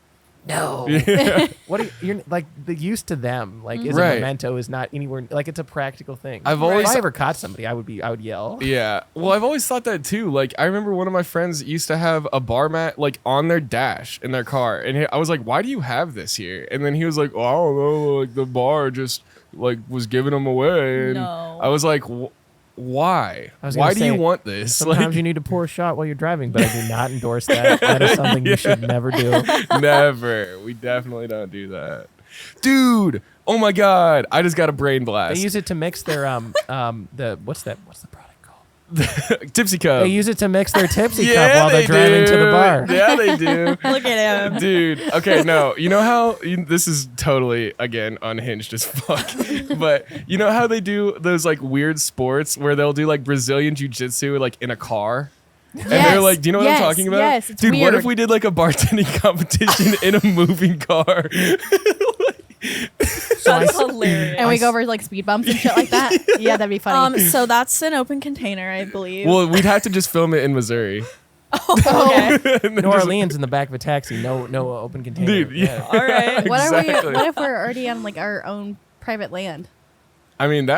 no. Yeah. What are you're like the use to them like is Right. a memento is not anywhere like it's a practical thing. I've if always- I ever caught somebody, I would yell. Yeah. Well, I've always thought that too. Like, I remember one of my friends used to have a bar mat like on their dash in their car, and I was like, "Why do you have this here?" And then he was like, "Oh, I don't know. Like the bar just like was giving them away." And No. I was like, "Why? I was Why gonna do say, you want this?" Sometimes you need to pour a shot while you're driving, but I do not endorse that. That is something you should never do. Never. We definitely don't do that, dude. Oh my god! I just got a brain blast. They use it to mix their what's the product called? Tipsy cup. They use it to mix their tipsy cup Yeah, while they're they driving to the do. bar. Yeah, they do. Look at him. Dude, okay, no, you know how this is totally again unhinged as fuck, but you know how they do those like weird sports where they'll do like Brazilian jiu-jitsu like in a car, and they're like, do you know what I'm talking about? Yes, it's dude. What weird. if we did like a bartending competition in a moving car? That's hilarious. And we go over like speed bumps and shit like that. Yeah, that'd be funny. So that's an open container, I believe. Well, we'd have to just film it in Missouri. Okay. New Orleans in the back of a taxi, no open container. Dude, yeah. All right. what exactly. What if we're already on like our own private land? I mean,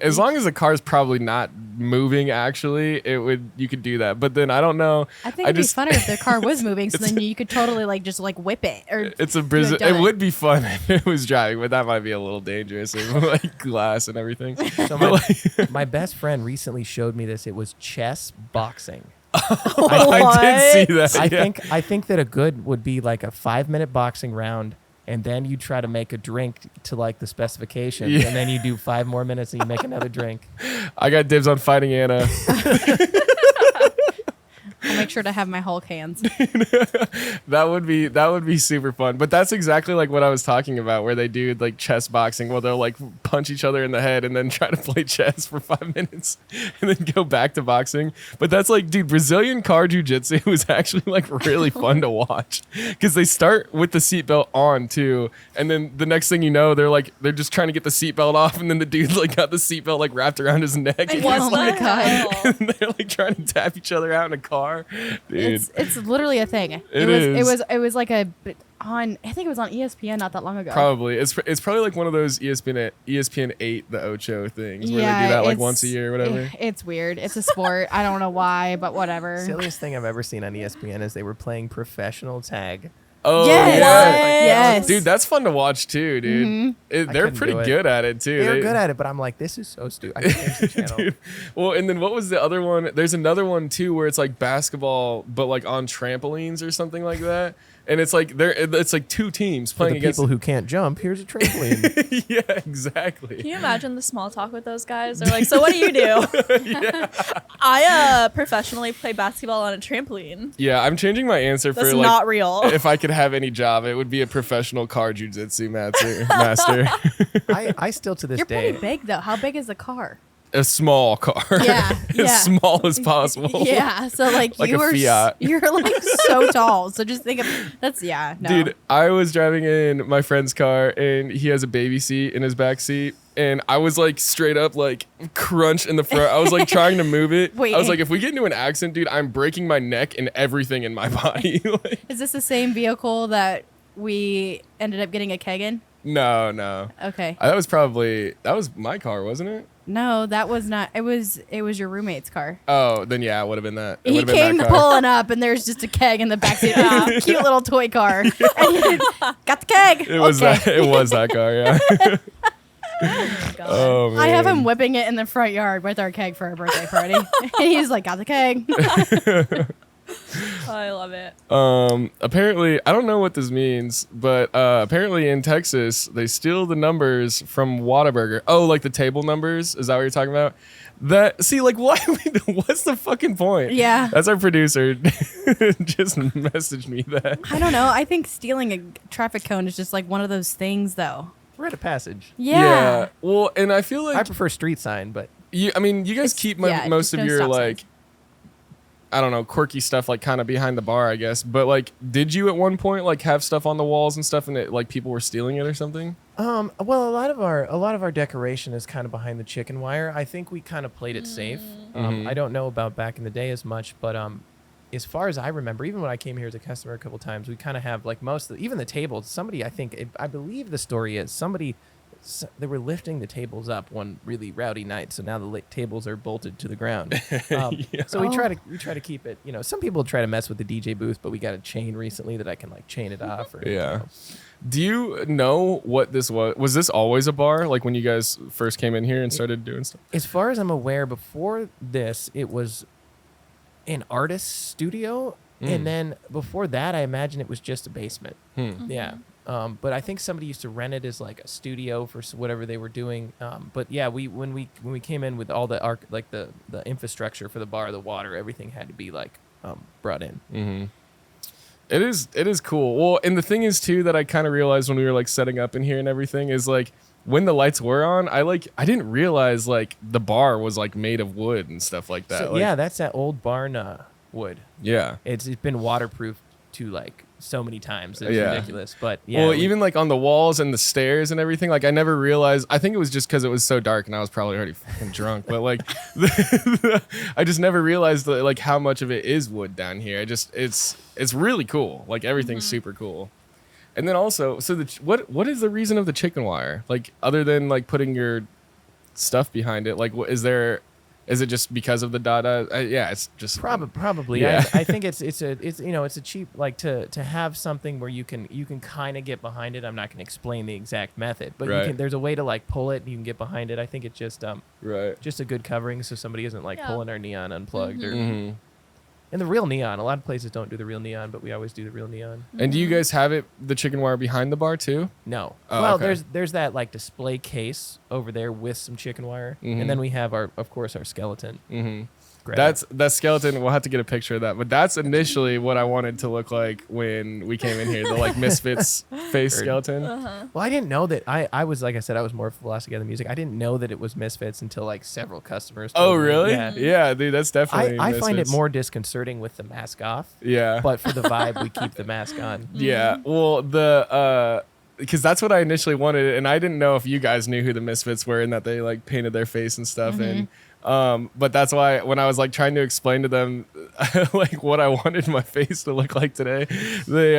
as long as the car's probably not moving, actually, you could do that. But then I don't know. I think it'd be funner if the car was moving, so then you could totally like just like whip it or. It's a do Brazil. it done. It would be fun if it was driving, but that might be a little dangerous with like glass and everything. So my best friend recently showed me this. It was chess boxing. I did see that. I think that a good would be like a 5-minute boxing round, and then you try to make a drink to like the specifications, Yeah. and then you do 5 more minutes and you make another drink. I got dibs on fighting Anna. I'll make sure to have my Hulk hands. That would be super fun. But that's exactly like what I was talking about, where they do like chess boxing, where they'll like punch each other in the head and then try to play chess for 5 minutes and then go back to boxing. But that's like, dude, Brazilian car jiu-jitsu was actually like really fun to watch, because they start with the seatbelt on too, and then the next thing you know, they're just trying to get the seatbelt off, and then the dude like got the seatbelt like wrapped around his neck. And Oh my god. and they're like trying to tap each other out in a car, dude. It's literally a thing. It was like I think it was on ESPN not that long ago. Probably it's probably like one of those ESPN 8 the Ocho things where they do that like once a year or whatever. It's weird. It's a sport. I don't know why, but whatever. Silliest thing I've ever seen on ESPN is they were playing professional tag. Oh Yes. yeah. Yes. Dude, that's fun to watch too, dude. They're couldn't pretty do it. good at it too. They were good at it, but I'm like, this is so stupid. I can't change the channel. Dude. Well, and then what was the other one? There's another one too where it's like basketball, but like on trampolines or something like that. And it's like it's like two teams For playing the against people who can't jump, here's a trampoline. Yeah, exactly. Can you imagine the small talk with those guys? They're like, so what do you do? I professionally play basketball on a trampoline. Yeah, I'm changing my answer That's for like not real. if I could have any job, it would be a professional car jiu-jitsu master. I still to this You're day. pretty big though. How big is the car? A small car. Yeah, yeah. As small as possible. Yeah, so like Like you a were Fiat. you're like so tall. So just think of that's no. Dude, I was driving in my friend's car and he has a baby seat in his back seat. And I was like straight up like crunch in the front. I was like trying to move it. Wait, I was like, if we get into an accident, dude, I'm breaking my neck and everything in my body. Like, Is this the same vehicle that we ended up getting a keg in? no. Okay. That was my car, wasn't it? No, that was not. It was your roommate's car. Oh, then yeah, it would have been that. It He would have been came that car. pulling up, and there's just a keg in the backseat. Cute little toy car. And he got the keg. It was Okay. that. It was that car. Yeah. Oh man. I have him whipping it in the front yard with our keg for our birthday party. And he's like, got the keg. I love it. Apparently, I don't know what this means, but apparently in Texas, they steal the numbers from Whataburger. Oh, like the table numbers? Is that what you're talking about? Like, why? What's the fucking point? Yeah. That's our producer. Just messaged me that. I don't know. I think stealing a traffic cone is just like one of those things, though. Rite of passage. Yeah. Well, and I feel I like prefer street sign, but you guys keep most of no your stop like, signs. I don't know, quirky stuff like kind of behind the bar, I guess. But like, did you at one point like have stuff on the walls and stuff, and it, like people were stealing it or something? well, a lot of our decoration is kind of behind the chicken wire. I think we kind of played it safe. I don't know about back in the day as much, but as far as I remember, even when I came here as a customer a couple times, we kind of have like even the tables. Somebody, I believe the story is they were lifting the tables up one really rowdy night, so now the tables are bolted to the ground. So we try to keep it. You know, some people try to mess with the DJ booth, but we got a chain recently that I can like chain it off. Or, Yeah. Do you know what this was? Was this always a bar? Like when you guys first came in here and started doing stuff? As far as I'm aware, before this, it was an artist's studio, and then before that, I imagine it was just a basement. Yeah. But I think somebody used to rent it as like a studio for whatever they were doing. But yeah, when we came in with all the the infrastructure for the bar, the water, everything had to be like brought in. Mm-hmm. It is cool. Well, and the thing is too that I kind of realized when we were like setting up in here and everything is like when the lights were on, I didn't realize like the bar was like made of wood and stuff like that. So, like, yeah, that's that old barn wood. Yeah. It's been waterproof to like so many times. It's Yeah. ridiculous. But yeah, Well, even like on the walls and the stairs and everything, like I never realized. I think it was just because it was so dark and I was probably already fucking drunk. But like, I just never realized that, like how much of it is wood down here. It's really cool. Like everything's super cool. And then also, so what is the reason of the chicken wire? Like other than like putting your stuff behind it, like is it just because of the Dada? Yeah, it's just probably. Yeah. I think it's a cheap like to have something where you can kind of get behind it. I'm not going to explain the exact method, but Right. there's a way to like pull it and you can get behind it. I think it's just right. just a good covering so somebody isn't like Yeah. pulling our neon unplugged or Mm-hmm. and the real neon. A lot of places don't do the real neon, but we always do the real neon. And do you guys have the chicken wire behind the bar too? No. Oh, well, okay. there's that like display case over there with some chicken wire, Mhm. and then we have of course our skeleton. Mm-hmm. that skeleton. We'll have to get a picture of that. But that's initially what I wanted to look like when we came in here. The like Misfits face skeleton. Well, I didn't know that. I was, like I said, I was more philosophy of the music. I didn't know that it was Misfits until like several customers. Oh, told me. really? Yeah. Dude, that's definitely. I find it Misfits. more disconcerting with the mask off. Yeah. But for the vibe, we keep the mask on. Yeah. Well, because that's what I initially wanted, and I didn't know if you guys knew who the Misfits were and that they like painted their face and stuff. And but that's why when I was like trying to explain to them like what I wanted my face to look like today,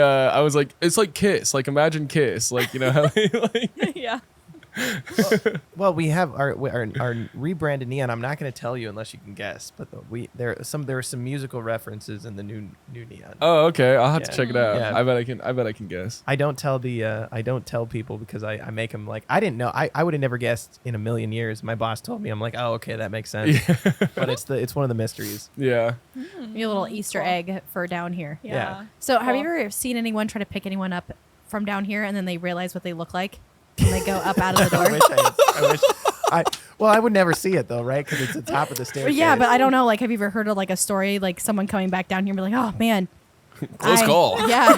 I was like, it's like Kiss, like imagine Kiss, like you know how they like. Yeah. Well, we have our rebranded neon. I'm not going to tell you unless you can guess, but there are some musical references in the new neon. Oh, okay. I'll have to Yeah. check it out. Yeah. I bet I can guess. I don't tell people because I make them like I didn't know. I would have never guessed in a million years. My boss told me. I'm like, oh, okay, that makes sense. But it's one of the mysteries. Yeah. Your little Easter Cool. egg for down here. Yeah. So have you Cool. ever seen anyone try to pick anyone up from down here and then they realize what they look like and they go up out of the door? I would never see it though, right? Because it's the top of the stairs. Yeah, but I don't know. Like, have you ever heard of like a story like someone coming back down here and be like, "Oh man, Close call. Yeah.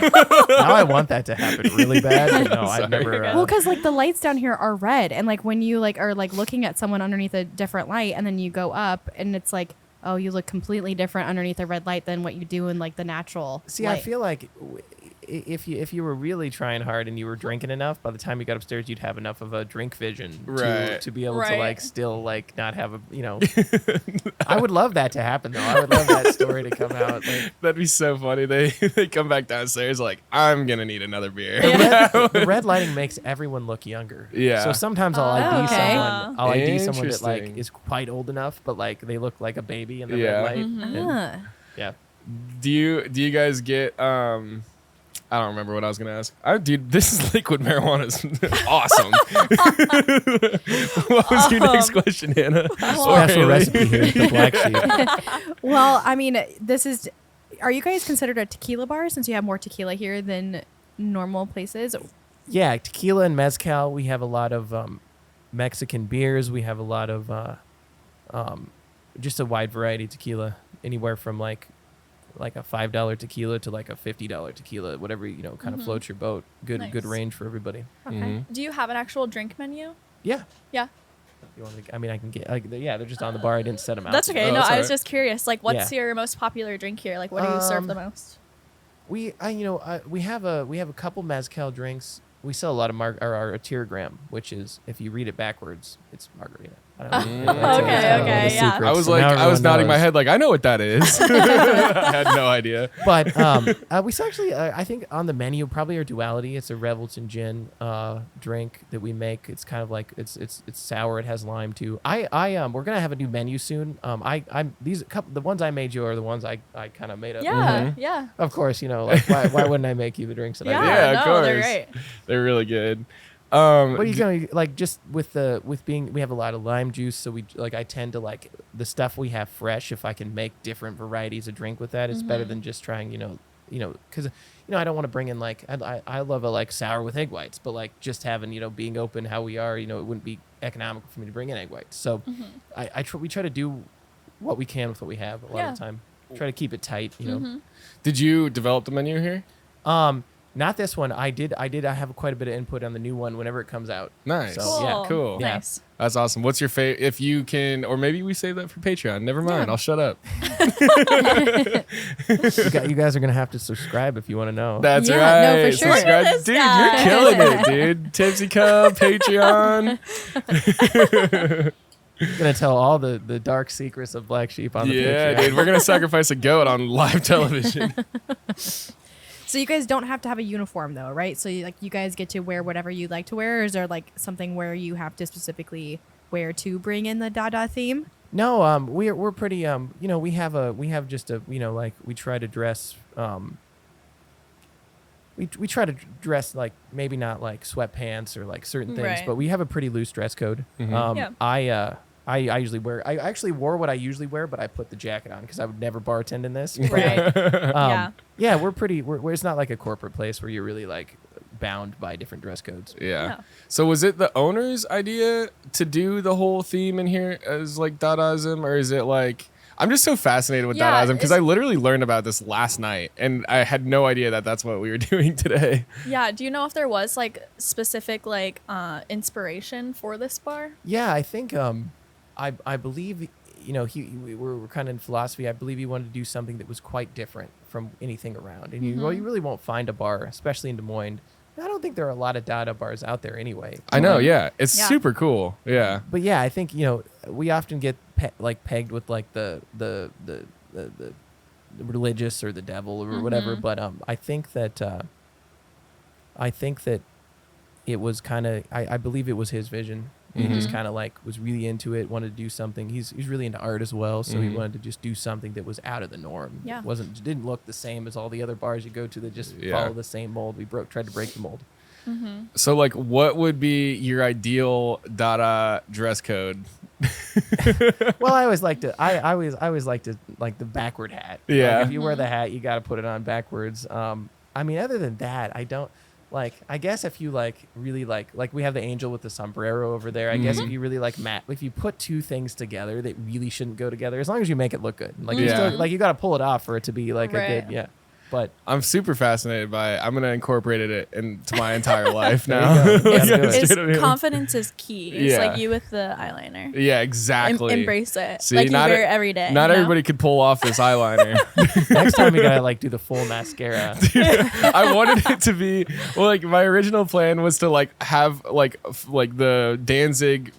Now I want that to happen really bad. But no, Sorry. I've never. Well, because like the lights down here are red, and like when you like are like looking at someone underneath a different light, and then you go up, and it's like, oh, you look completely different underneath a red light than what you do in like the natural. See, light. I feel like if you were really trying hard and you were drinking enough, by the time you got upstairs, you'd have enough of a drink vision Right. to be able to Right. like still like not have a I would love that to happen though. I would love that story to come out. Like, That'd be so funny. They come back downstairs like, I'm gonna need another beer. the red lighting makes everyone look younger. Yeah. So sometimes I'll ID okay. someone. I'll ID someone that like Interesting. is quite old enough, but like they look like a baby in the Yeah. red light. And, Ah. yeah. Do you guys get I don't remember what I was gonna ask. Dude, this is liquid marijuana is awesome. What was your next question, Hannah? Special recipe here at the Blacksheep. Well, I mean, this is. Are you guys considered a tequila bar since you have more tequila here than normal places? Yeah, tequila and mezcal. We have a lot of Mexican beers. We have a lot of just a wide variety of tequila, anywhere from like a $5 tequila to like a $50 tequila, whatever kind of floats your boat. Good Nice. range for everybody. Okay. Mhm. Do you have an actual drink menu? Yeah. Yeah. You want to, I mean, I can get. They're just on the bar. I didn't set them out. That's okay. Oh, No, that's I was alright. just curious. Like, what's Yeah. your most popular drink here? Like, what do you serve the most? We have a couple mezcal drinks. We sell a lot of our tiragram, which is, if you read it backwards, it's margarita. I don't know. That's Okay, kind of okay, the yeah. secret, I was so like, now I was everyone nodding my knows. head like, I know what that is. I had no idea. But we still actually, I think on the menu, probably our duality. It's a Revelton gin drink that we make. It's kind of like it's sour. It has lime too. We're gonna have a new menu soon. The ones I made you are the ones I kind of made up. Yeah, yeah. Of course, like why wouldn't I make you the drinks that I Yeah, make? Yeah, of no, they're course. great. They're really good. What are you gonna like? Just with being, we have a lot of lime juice, so I tend to like the stuff we have fresh. If I can make different varieties of drink with that, it's better than just trying, because I don't want to bring in like I love a like sour with egg whites, but like just having being open how we are, it wouldn't be economical for me to bring in egg whites. So we try to do what we can with what we have a lot of the time. Try to keep it tight, Did you develop the menu here? Not this one. I have quite a bit of input on the new one whenever it comes out. Nice. So, yeah, cool. Yeah. Nice. That's awesome. What's your favorite? If you can, or maybe we save that for Patreon. Never mind. Yeah. I'll shut up. You guys are gonna have to subscribe if you want to know. That's Yeah, right. no, for sure. Subscribe. Look at this Dude, guy. you're killing it, dude. Tipsy Cub, Patreon. Gonna tell all the dark secrets of Blacksheep on the Yeah, Patreon. dude. We're going to sacrifice a goat on live television. So you guys don't have to have a uniform though, right? So you guys get to wear whatever you like to wear, or is there like something where you have to specifically wear to bring in the Dada theme? No, we're pretty we have just a like we try to dress we try to dress like maybe not like sweatpants or like certain things, Right. but we have a pretty loose dress code. Mhm. Yeah. I usually wear. I actually wore what I usually wear, but I put the jacket on because I would never bartend in this. Right. Yeah. Yeah, we're pretty. We're it's not like a corporate place where you're really like bound by different dress codes. Yeah. Yeah. So was it the owner's idea to do the whole theme in here as like Dadaism, or is it like I'm just so fascinated with Yeah, Dadaism because I literally learned about this last night, and I had no idea that that's what we were doing today. Yeah. Do you know if there was like specific like inspiration for this bar? Yeah, I think I believe we're kind of in philosophy. I believe he wanted to do something that was quite different from anything around, and you really won't find a bar, especially in Des Moines. I don't think there are a lot of Dada bars out there anyway. I know, yeah, it's super cool, yeah. But yeah, I think we often get pegged with like the religious or the devil or whatever. But I think that it was kind of I believe it was his vision. He just kind of like was really into it, wanted to do something. He's really into art as well, so he wanted to just do something that was out of the norm. Yeah. Didn't look the same as all the other bars you go to that just follow the same mold. We tried to break the mold. So like, what would be your ideal Dada dress code? Well, I always like to like the backward hat. Yeah. Like, if you wear the hat, you got to put it on backwards. I mean, other than that, I don't. Like, I guess if you really like we have the angel with the sombrero over there. I guess if you really like if you put two things together that really shouldn't go together, as long as you make it look good. Like you still you got to pull it off for it to be like a good But I'm super fascinated by it. I'm gonna incorporate it into my entire life now. It's confidence is key. It's Yeah. like you with the eyeliner. Yeah, exactly. Embrace it. See, like you not wear it every day. Not everybody could pull off this eyeliner. next time you gotta do the full mascara. I wanted it to be my original plan was to have the Danzig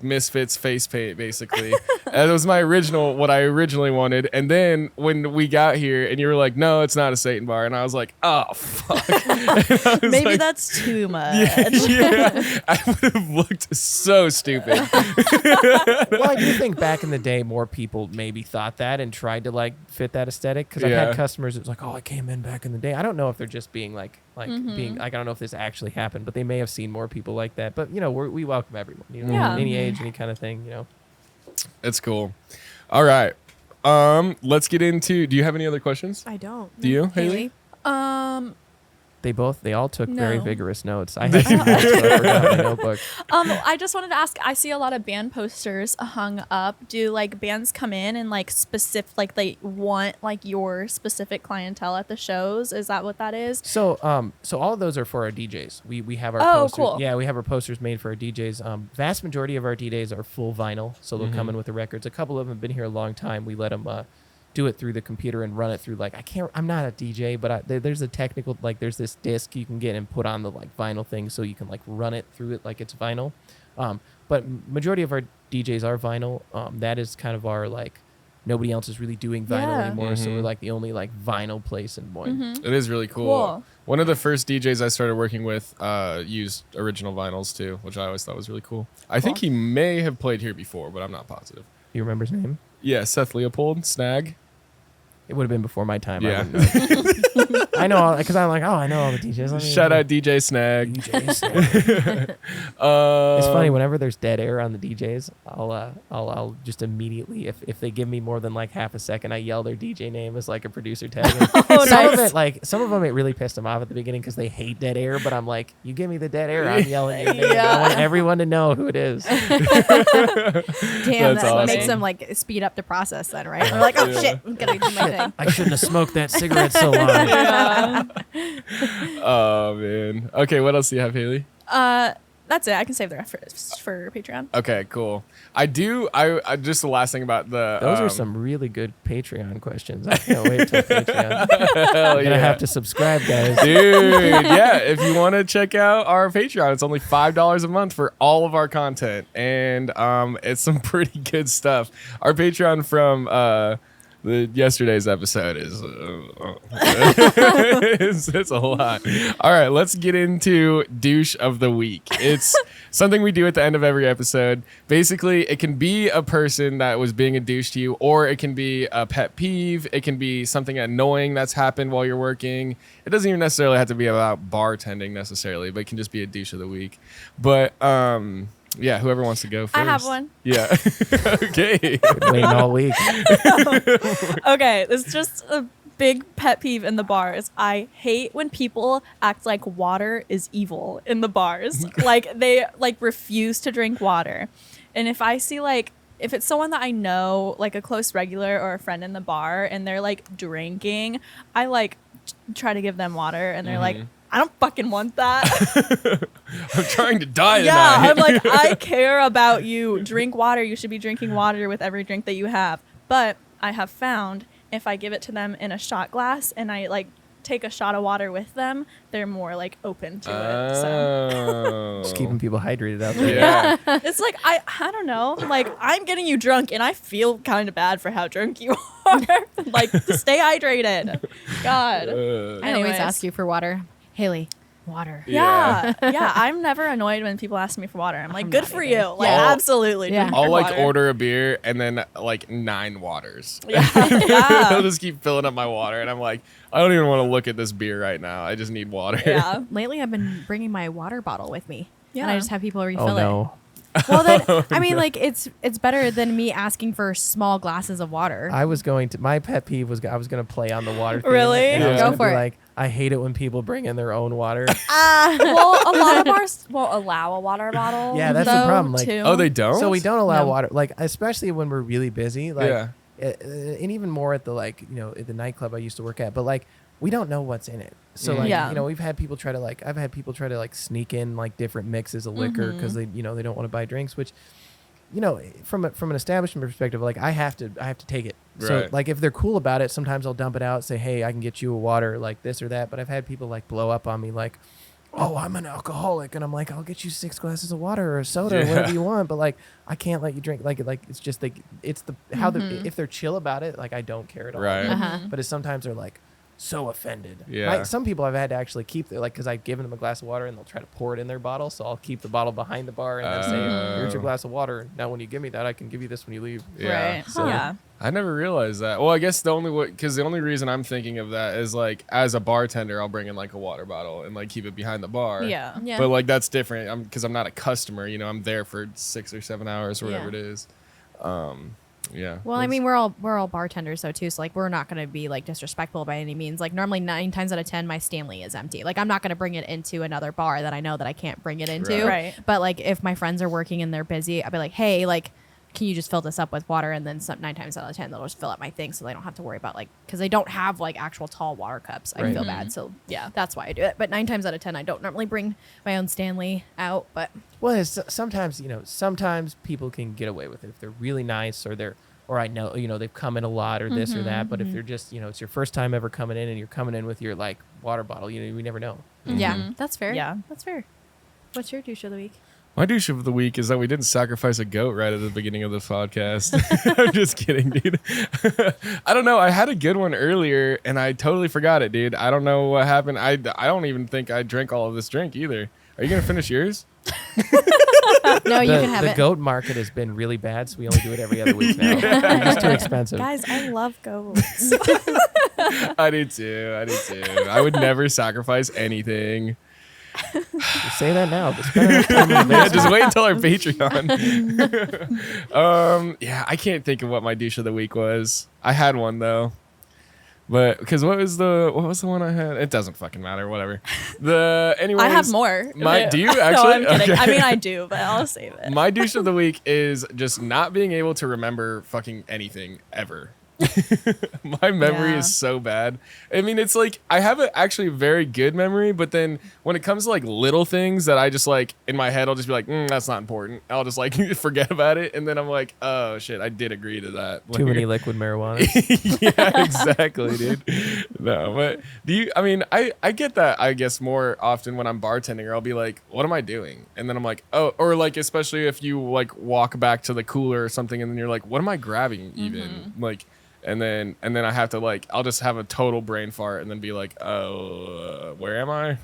Misfits face paint basically. That was what I originally wanted. And then when we got here and you were like, no, it's not a Satan bar, and I was like, oh fuck. Maybe that's too much. Yeah, I would have looked so stupid. Well, I do think back in the day, more people maybe thought that and tried to fit that aesthetic. Because I've had customers that was like, "Oh, I came in back in the day." I don't know if they're just being being I don't know if this actually happened, but they may have seen more people like that. But we welcome everyone. Any age, any kind of thing. It's cool. All right. Let's get into. Do you have any other questions? I don't. Do you, Haley? They all took very vigorous notes. I had some notes, but I forgot my notebook. I just wanted to ask, I see a lot of band posters hung up. Do bands come in and specific they want your specific clientele at the shows? Is that what that is? So all of those are for our DJs. We have our posters. Cool. Yeah, we have our posters made for our DJs. Vast majority of our DJs are full vinyl, so they'll come in with the records. A couple of them have been here a long time. We let them do it through the computer and run it through I'm not a DJ, but there's a technical there's this disc you can get and put on the vinyl thing, so you can run it through it like it's vinyl. But majority of our DJs are vinyl. That is kind of our nobody else is really doing vinyl anymore, so we're the only vinyl place in Des Moines. It is really cool. One of the first DJs I started working with used original vinyls too, which I always thought was really cool. I think he may have played here before, but I'm not positive. You remember his name? Yeah, Seth Leopold, Snag. It would have been before my time. Yeah. I know, because I'm I know all the DJs. Shout out DJ Snag. DJ Snag. It's funny, whenever there's dead air on the DJs, I'll just immediately, if they give me more than half a second, I yell their DJ name as a producer tag. Some of them it really pissed them off at the beginning because they hate dead air, but I'm you give me the dead air, I'm yelling your name. I want everyone to know who it is. Damn, That's that awesome. makes them speed up the process then, right? They're like, oh shit, I'm gonna do my thing. I shouldn't have smoked that cigarette so long. Oh man. Okay, what else do you have, Haley? That's it. I can save the rest for Patreon. Okay, cool. I just the last thing about the Those are some really good Patreon questions. I can't wait till Patreon. I'm gonna have to subscribe, guys. Dude, yeah. If you want to check out our Patreon, it's only $5 a month for all of our content, and it's some pretty good stuff. Our Patreon from yesterday's episode is it's a lot. All right, let's get into douche of the week. It's something we do at the end of every episode. Basically, it can be a person that was being a douche to you, or it can be a pet peeve. It can be something annoying that's happened while you're working. It doesn't even necessarily have to be about bartending necessarily, but it can just be a douche of the week. But yeah, whoever wants to go first. I have one. Yeah. Okay. Been waiting all week. Okay, this is just a big pet peeve in the bars. I hate when people act like water is evil in the bars. They refuse to drink water. And if I see if it's someone that I know, like a close regular or a friend in the bar, and they're like drinking, I like try to give them water, and they're like, I don't fucking want that. I'm trying to die Yeah, tonight. I'm like, I care about you. Drink water. You should be drinking water with every drink that you have. But I have found if I give it to them in a shot glass and I like take a shot of water with them, they're more like open to it. So Just keeping people hydrated out there. Yeah. it's like I don't know. Like I'm getting you drunk and I feel kind of bad for how drunk you are. Like stay hydrated. God. I always Anyways. ask you for water. Haley, water. Yeah. Yeah. I'm never annoyed when people ask me for water. I'm like, I'm good not for either. you. Like, Yeah. absolutely. Yeah. drink I'll your like water. order a beer and then like 9 waters. Yeah. I'll Yeah. just keep filling up my water, and I'm like, I don't even want to look at this beer right now. I just need water. Yeah. Lately, I've been bringing my water bottle with me. And Yeah. I just have people refill Oh no. it. Well, then, I mean, like, it's better than me asking for small glasses of water. I was going to. My pet peeve was I was going to play on the water. Thing, Really? And I was Yeah. gonna Go for be it. Like I hate it when people bring in their own water. Well, a lot of bars won't allow a water bottle. Yeah, that's the though, problem. Like, too. Oh, they don't? so we don't allow No. water. Like, especially when we're really busy. Like, Yeah. and even more at the like at the nightclub I used to work at. But like, we don't know what's in it. So like, Yeah. we've had people try to like, I've had people try to like sneak in like different mixes of liquor because they they don't want to buy drinks, which. From an establishment perspective, like I have to take it. So Right. like if they're cool about it, sometimes I'll dump it out, say, hey, I can get you a water like this or that. But I've had people like blow up on me like, oh, I'm an alcoholic, and I'm like, I'll get you 6 glasses of water or a soda or Yeah. whatever you want, but like I can't let you drink. Like it's just like it's the how the if they're chill about it, like I don't care at all. Right. Uh-huh. But it's sometimes they're like so offended. Yeah. Some people I've had to actually keep like because I've given them a glass of water and they'll try to pour it in their bottle, so I'll keep the bottle behind the bar and then say, here's your glass of water. Now when you give me that, I can give you this when you leave. Yeah. Right. So- Yeah. I never realized that. Well, I guess the only reason I'm thinking of that is like as a bartender, I'll bring in like a water bottle and like keep it behind the bar. Yeah. Yeah. But like that's different. Because I'm not a customer. I'm there for 6 or 7 hours or whatever Yeah. it is. Yeah. Well, I mean, we're all bartenders though too, so like we're not gonna be like disrespectful by any means. Like normally 9 times out of 10, my Stanley is empty. Like I'm not gonna bring it into another bar that I know that I can't bring it into. Right. But like if my friends are working and they're busy, I'll be like, hey, like, can you just fill this up with water? And then 9 times out of 10, they'll just fill up my thing, so they don't have to worry about like because they don't have like actual tall water cups. I Right. feel bad, so yeah, that's why I do it. But 9 times out of 10, I don't normally bring my own Stanley out. But Well, it's, sometimes people can get away with it if they're really nice or I know, they've come in a lot or this or that. But if they're just, it's your first time ever coming in and you're coming in with your like water bottle, we never know. yeah, that's fair. Yeah. That's fair. What's your douche of the week? My douche of the week is that we didn't sacrifice a goat right at the beginning of the podcast. I'm just kidding, dude. I don't know. I had a good one earlier and I totally forgot it, dude. I don't know what happened. I don't even think I drank all of this drink either. Are you going to finish yours? No, you can have the it. goat market has been really bad, so we only do it every other week now. It's too expensive. Guys, I love goats. I do too. I would never sacrifice anything. Just say that now. But spend enough time in the Yeah, basement. just wait until our Patreon. Yeah, I can't think of what my douche of the week was. I had one though. But because what was the one I had? It doesn't fucking matter. Whatever. Anyways, I have more. Do you No, actually? I'm kidding. Okay. I mean, I do, but I'll save it. My douche of the week is just not being able to remember fucking anything ever. My memory Yeah. is so bad. I mean, it's like I have actually very good memory, but then when it comes to like little things that I just like in my head, I'll just be like, that's not important. I'll just like forget about it, and then I'm like, oh shit, I did agree to that. Too many liquid marijuana. Yeah, exactly, dude. No, but I get that, I guess, more often when I'm bartending, or I'll be like, what am I doing? And then I'm like, oh, or like, especially if you like walk back to the cooler or something, and then you're like, what am I grabbing even? Like, and then I have to like, I'll just have a total brain fart and then be like, oh, where am I?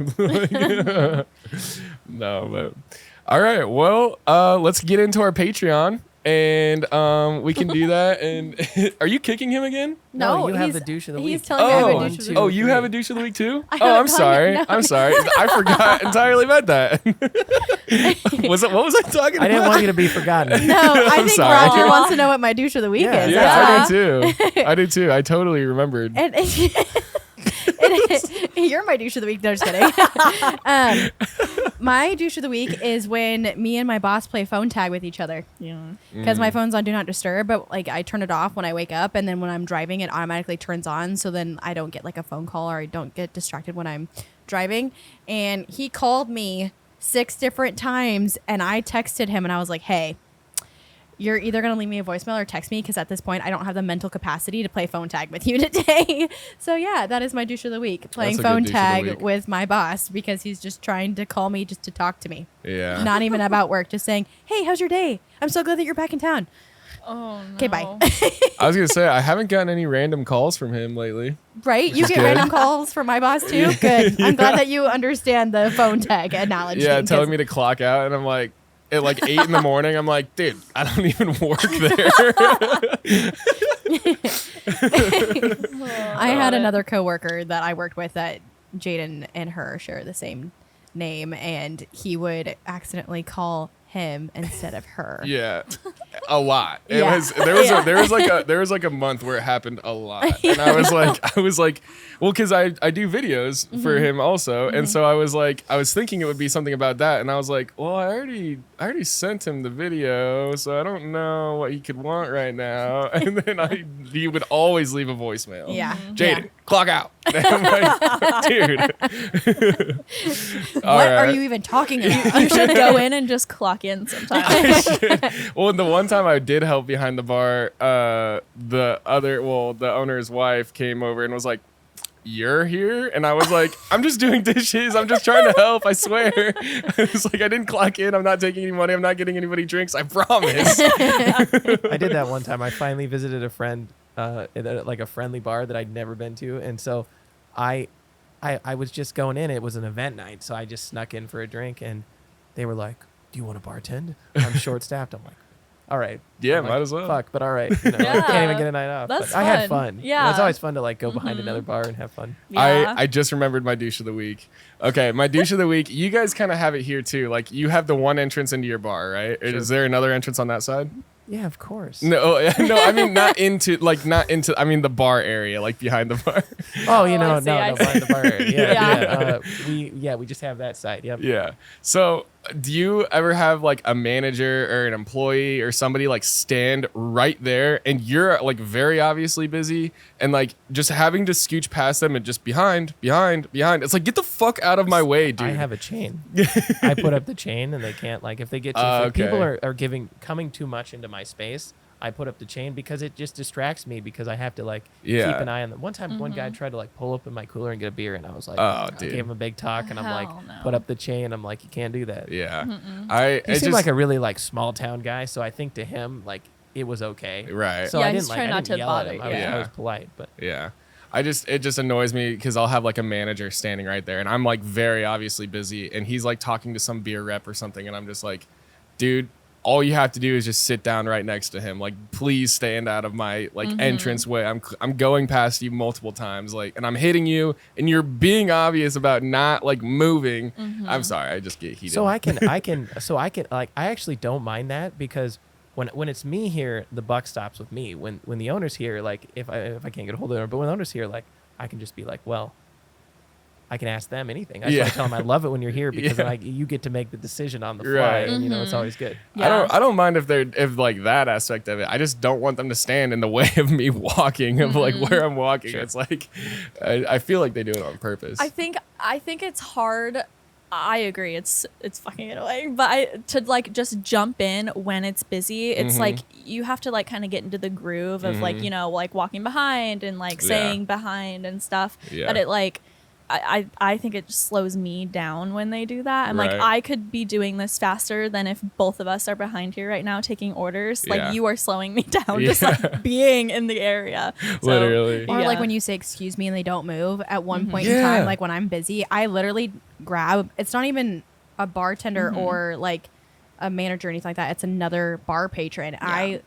No, but all right, well, let's get into our Patreon. And we can do that. And are you kicking him again? No, you have he's- the douche of the He's week. telling me I have a Oh, douche of the two, week. you have a douche of the week too? I Oh, I'm haven't done sorry. it, no. I'm sorry. I forgot entirely about that. What was I talking about? I didn't want you to be forgotten. No, I think sorry. Rodger wants to know what my douche of the week Yeah. is. Yeah, That's I do too. I do too. I totally remembered. And you're my douche of the week. No, just kidding. My douche of the week is when me and my boss play phone tag with each other. Yeah. Because my phone's on do not disturb, but like I turn it off when I wake up, and then when I'm driving, it automatically turns on. So then I don't get like a phone call, or I don't get distracted when I'm driving. And he called me 6 different times, and I texted him, and I was like, "Hey, you're either going to leave me a voicemail or text me, because at this point I don't have the mental capacity to play phone tag with you today." So yeah, that is my douche of the week, playing That's a good phone douche of the tag week. with my boss, because he's just trying to call me just to talk to me. Yeah. Not even about work, just saying, "Hey, how's your day? I'm so glad that you're back in town." Oh no. Okay, bye. I was gonna say I haven't gotten any random calls from him lately. Right? You get Good. random calls from my boss too? Good. I'm glad that you understand the phone tag analogy. Yeah, telling me to clock out, and I'm like, at like 8 in the morning, I'm like, dude, I don't even work there. I had another coworker that I worked with that Jaydn and her share the same name, and he would accidentally call him instead of her. Yeah, a lot. It Yeah. was there was like a month where it happened a lot, and I was like, well, because I do videos for him also, and so I was thinking it would be something about that, and I was like, well, I already sent him the video, so I don't know what he could want right now, and then he would always leave a voicemail. Yeah. Jaydn, clock out. And I'm like, dude. What are you even talking about? You should go in and just clock in sometimes. Well, the one time I did help behind the bar, the owner's wife came over and was like, "You're here?" And I was like, "I'm just doing dishes. I'm just trying to help. I swear." It's like, I didn't clock in. I'm not taking any money. I'm not getting anybody drinks. I promise. I did that one time. I finally visited a friend at like a friendly bar that I'd never been to, and so I was just going in. It was an event night, so I just snuck in for a drink, and they were like, "Do you want to bartend?" I'm short staffed. I'm like, "All right." Yeah, I'm like, might as well. Fuck, but all right. You know, Yeah. I can't even get a night off. That's But I had fun. fun. Yeah. It's always fun to like go behind another bar and have fun. Yeah. I just remembered my douche of the week. Okay, my douche of the week. You guys kind of have it here too. Like, you have the one entrance into your bar, right? Sure. Is there another entrance on that side? Yeah, of course. No, I mean not into. I mean the bar area, like behind the bar. Oh, you know, I see, no, I no, see. behind the bar area. Yeah. We just have that side. Yep. Yeah. So, do you ever have like a manager or an employee or somebody like stand right there, and you're like very obviously busy, and like just having to scooch past them and just behind? It's like, get the fuck out of my way, dude. I have a chain. I put up the chain, and they can't like if they get too Okay. people are coming too much into my space. I put up the chain because it just distracts me because I have to like Yeah. keep an eye on them. One time, one guy tried to like pull up in my cooler and get a beer, and I was like, Oh, I dude. gave him a big talk, and I'm like, Hell no. put up the chain. I'm like, you can't do that. Yeah. He seemed like a really like small town guy, so I think to him like it was okay. Right. So Yeah, I just didn't try like I not didn't to yell at bother him. you. Yeah. I was polite, but Yeah. It just annoys me because I'll have like a manager standing right there, and I'm like very obviously busy, and he's like talking to some beer rep or something, and I'm just like, dude, all you have to do is just sit down right next to him. Like, please stand out of my like entrance way. I'm going past you multiple times, like, and I'm hitting you, and you're being obvious about not like moving. I'm sorry, I just get heated. so I can like I actually don't mind that because when it's me here, the buck stops with me. When the owner's here, like if I can't get a hold of them, but when the owner's here, like I can just be like, well, I can ask them anything. That's why I tell them I love it when you're here because Yeah. then you get to make the decision on the fly, Right. and you know it's always good. Yeah. I don't mind if like that aspect of it. I just don't want them to stand in the way of me walking, of like where I'm walking. It's like I feel like they do it on purpose. I think it's hard. I agree. It's fucking annoying. But to like just jump in when it's busy, it's like you have to like kind of get into the groove of like, you know, like walking behind and like Yeah. saying behind and stuff. Yeah. But it like I think it just slows me down when they do that. I'm like, Right. I could be doing this faster than if both of us are behind here right now taking orders. Yeah. Like you are slowing me down just Yeah. like being in the area. So, Literally. Or yeah. like when you say excuse me and they don't move at one point in Yeah. time, like when I'm busy, I literally grab, it's not even a bartender or like a manager or anything like that. It's another bar patron. I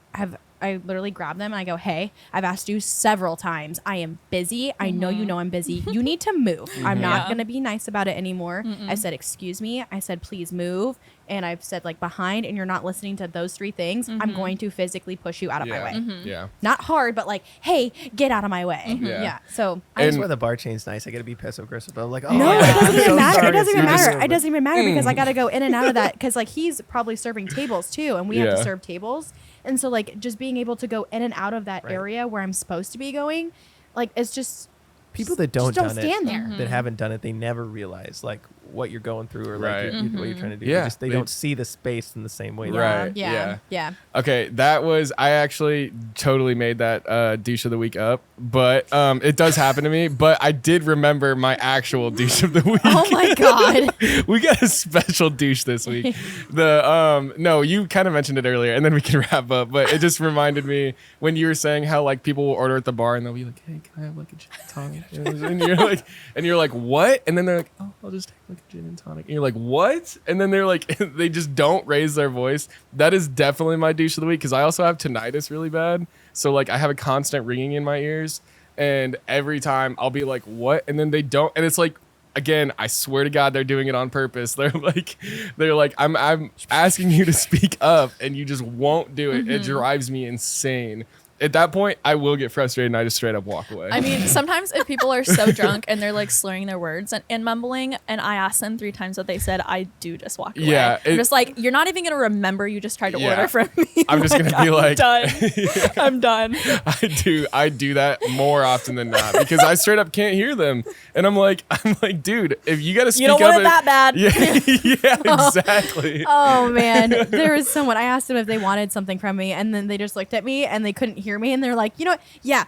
literally grab them and I go, hey, I've asked you several times. I am busy. I know you know I'm busy. You need to move. I'm not Yeah. going to be nice about it anymore. I said, excuse me. I said, please move. and I've said like behind and you're not listening to those 3 things, I'm going to physically push you out of my way. Yeah. Not hard, but like, hey, get out of my way. Yeah. So I just wear the bar chain's nice. I gotta be passive aggressive. I'm like, oh, no, yeah, it doesn't I'm even so matter. sorry. It doesn't even You're just- matter. It doesn't even matter because I got to go in and out of that because like he's probably serving tables too, and we have to Yeah. serve tables, and so like just being able to go in and out of that Right. area where I'm supposed to be going, like it's just People that just don't don't done stand it, there. that haven't done it, they never realize like what you're going through or like Right. what you're trying to do. Yeah. They don't see the space in the same way. Right. Yeah. Okay, I actually totally made that douche of the week up, but it does happen to me. But I did remember my actual douche of the week. Oh my god. We got a special douche this week. No, you kind of mentioned it earlier, and then we can wrap up. But it just reminded me when you were saying how like people will order at the bar and they'll be like, "Hey, can I have like a gin and tonic?" and you're like, "What?" And then they're like, "Oh, I'll just take like a gin and tonic." And you're like, "What?" And then they're like, they just don't raise their voice. That is definitely my douche of the week because I also have tinnitus really bad. So like I have a constant ringing in my ears, and every time I'll be like, "What?" And then they don't, and it's like. Again, I swear to God, they're doing it on purpose. They're like, I'm asking you to speak up, and you just won't do it. It drives me insane. At that point, I will get frustrated, and I just straight up walk away. I mean, sometimes if people are so drunk and they're like slurring their words and mumbling, and I ask them 3 times what they said, I do just walk away. Yeah, I'm just like, you're not even gonna remember you just tried to Yeah. order from me. I'm just gonna be like, done. I'm done. I do that more often than not because I straight up can't hear them, and I'm like, dude, if you gotta speak You don't up, want it that bad. yeah, exactly. Oh man, there was someone. I asked them if they wanted something from me, and then they just looked at me and they couldn't hear me, and they're like, you know what? Yeah,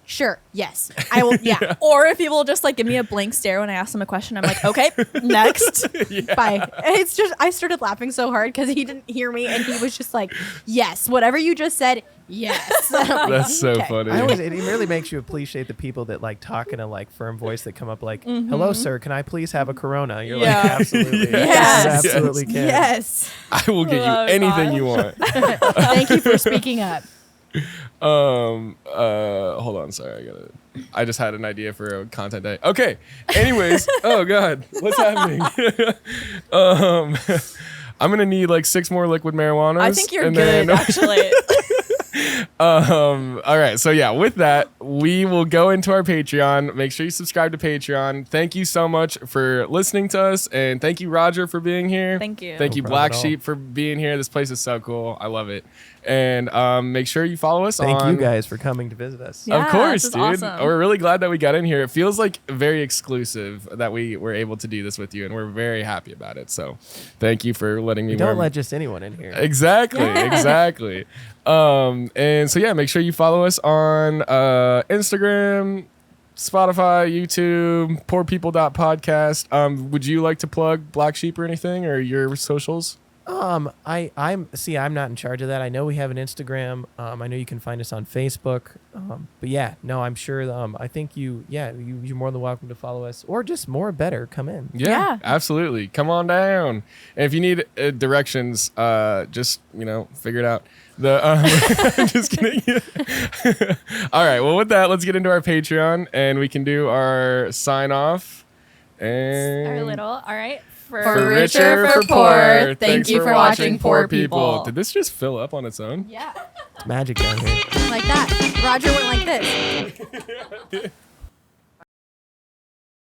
sure, yes, I will. Yeah, Or if people just like give me a blank stare when I ask them a question, I'm like, okay, next. bye. It's just I started laughing so hard because he didn't hear me, and he was just like, yes, whatever you just said, yes. That's so funny. It really makes you appreciate the people that like talk in a like firm voice that come up like, "Hello, sir, can I please have a Corona?" You're Yeah. like, absolutely, Yes. you absolutely can. Yes. I will get you Oh, anything God. you want. Thank you for speaking up. Hold on, sorry, I just had an idea for a content day. Okay. Anyways, oh God, what's happening? I'm gonna need like 6 more liquid marijuanas. I think you're and good, then- actually. All right, so yeah, with that, we will go into our Patreon. Make sure you subscribe to Patreon. Thank you so much for listening to us, and thank you, Rodger, for being here. Thank you. Thank No you, problem at all. Blacksheep, for being here. This place is so cool. I love it. And make sure you follow us Thank on. you guys for coming to visit us. Yeah. Of course, this is dude. awesome. We're really glad that we got in here. It feels like very exclusive that we were able to do this with you, and we're very happy about it. So, thank you for letting me. You don't wear- let just anyone in here. Exactly, exactly. And so yeah, make sure you follow us on Instagram, Spotify, YouTube, poorpeople.podcast. Would you like to plug Black Sheep or anything or your socials? I'm not in charge of that. I know we have an Instagram. I know you can find us on Facebook. But yeah, no, I'm sure. I think you're more than welcome to follow us, or just more better. Come in. Yeah, absolutely. Come on down. And if you need directions, just figure it out. I'm just kidding. All right. Well, with that, let's get into our Patreon, and we can do our sign off. And Our little, all right. for richer, for poor. Thanks for watching Poor People. Did this just fill up on its own? Yeah, It's magic down here. like that. Rodger went like this.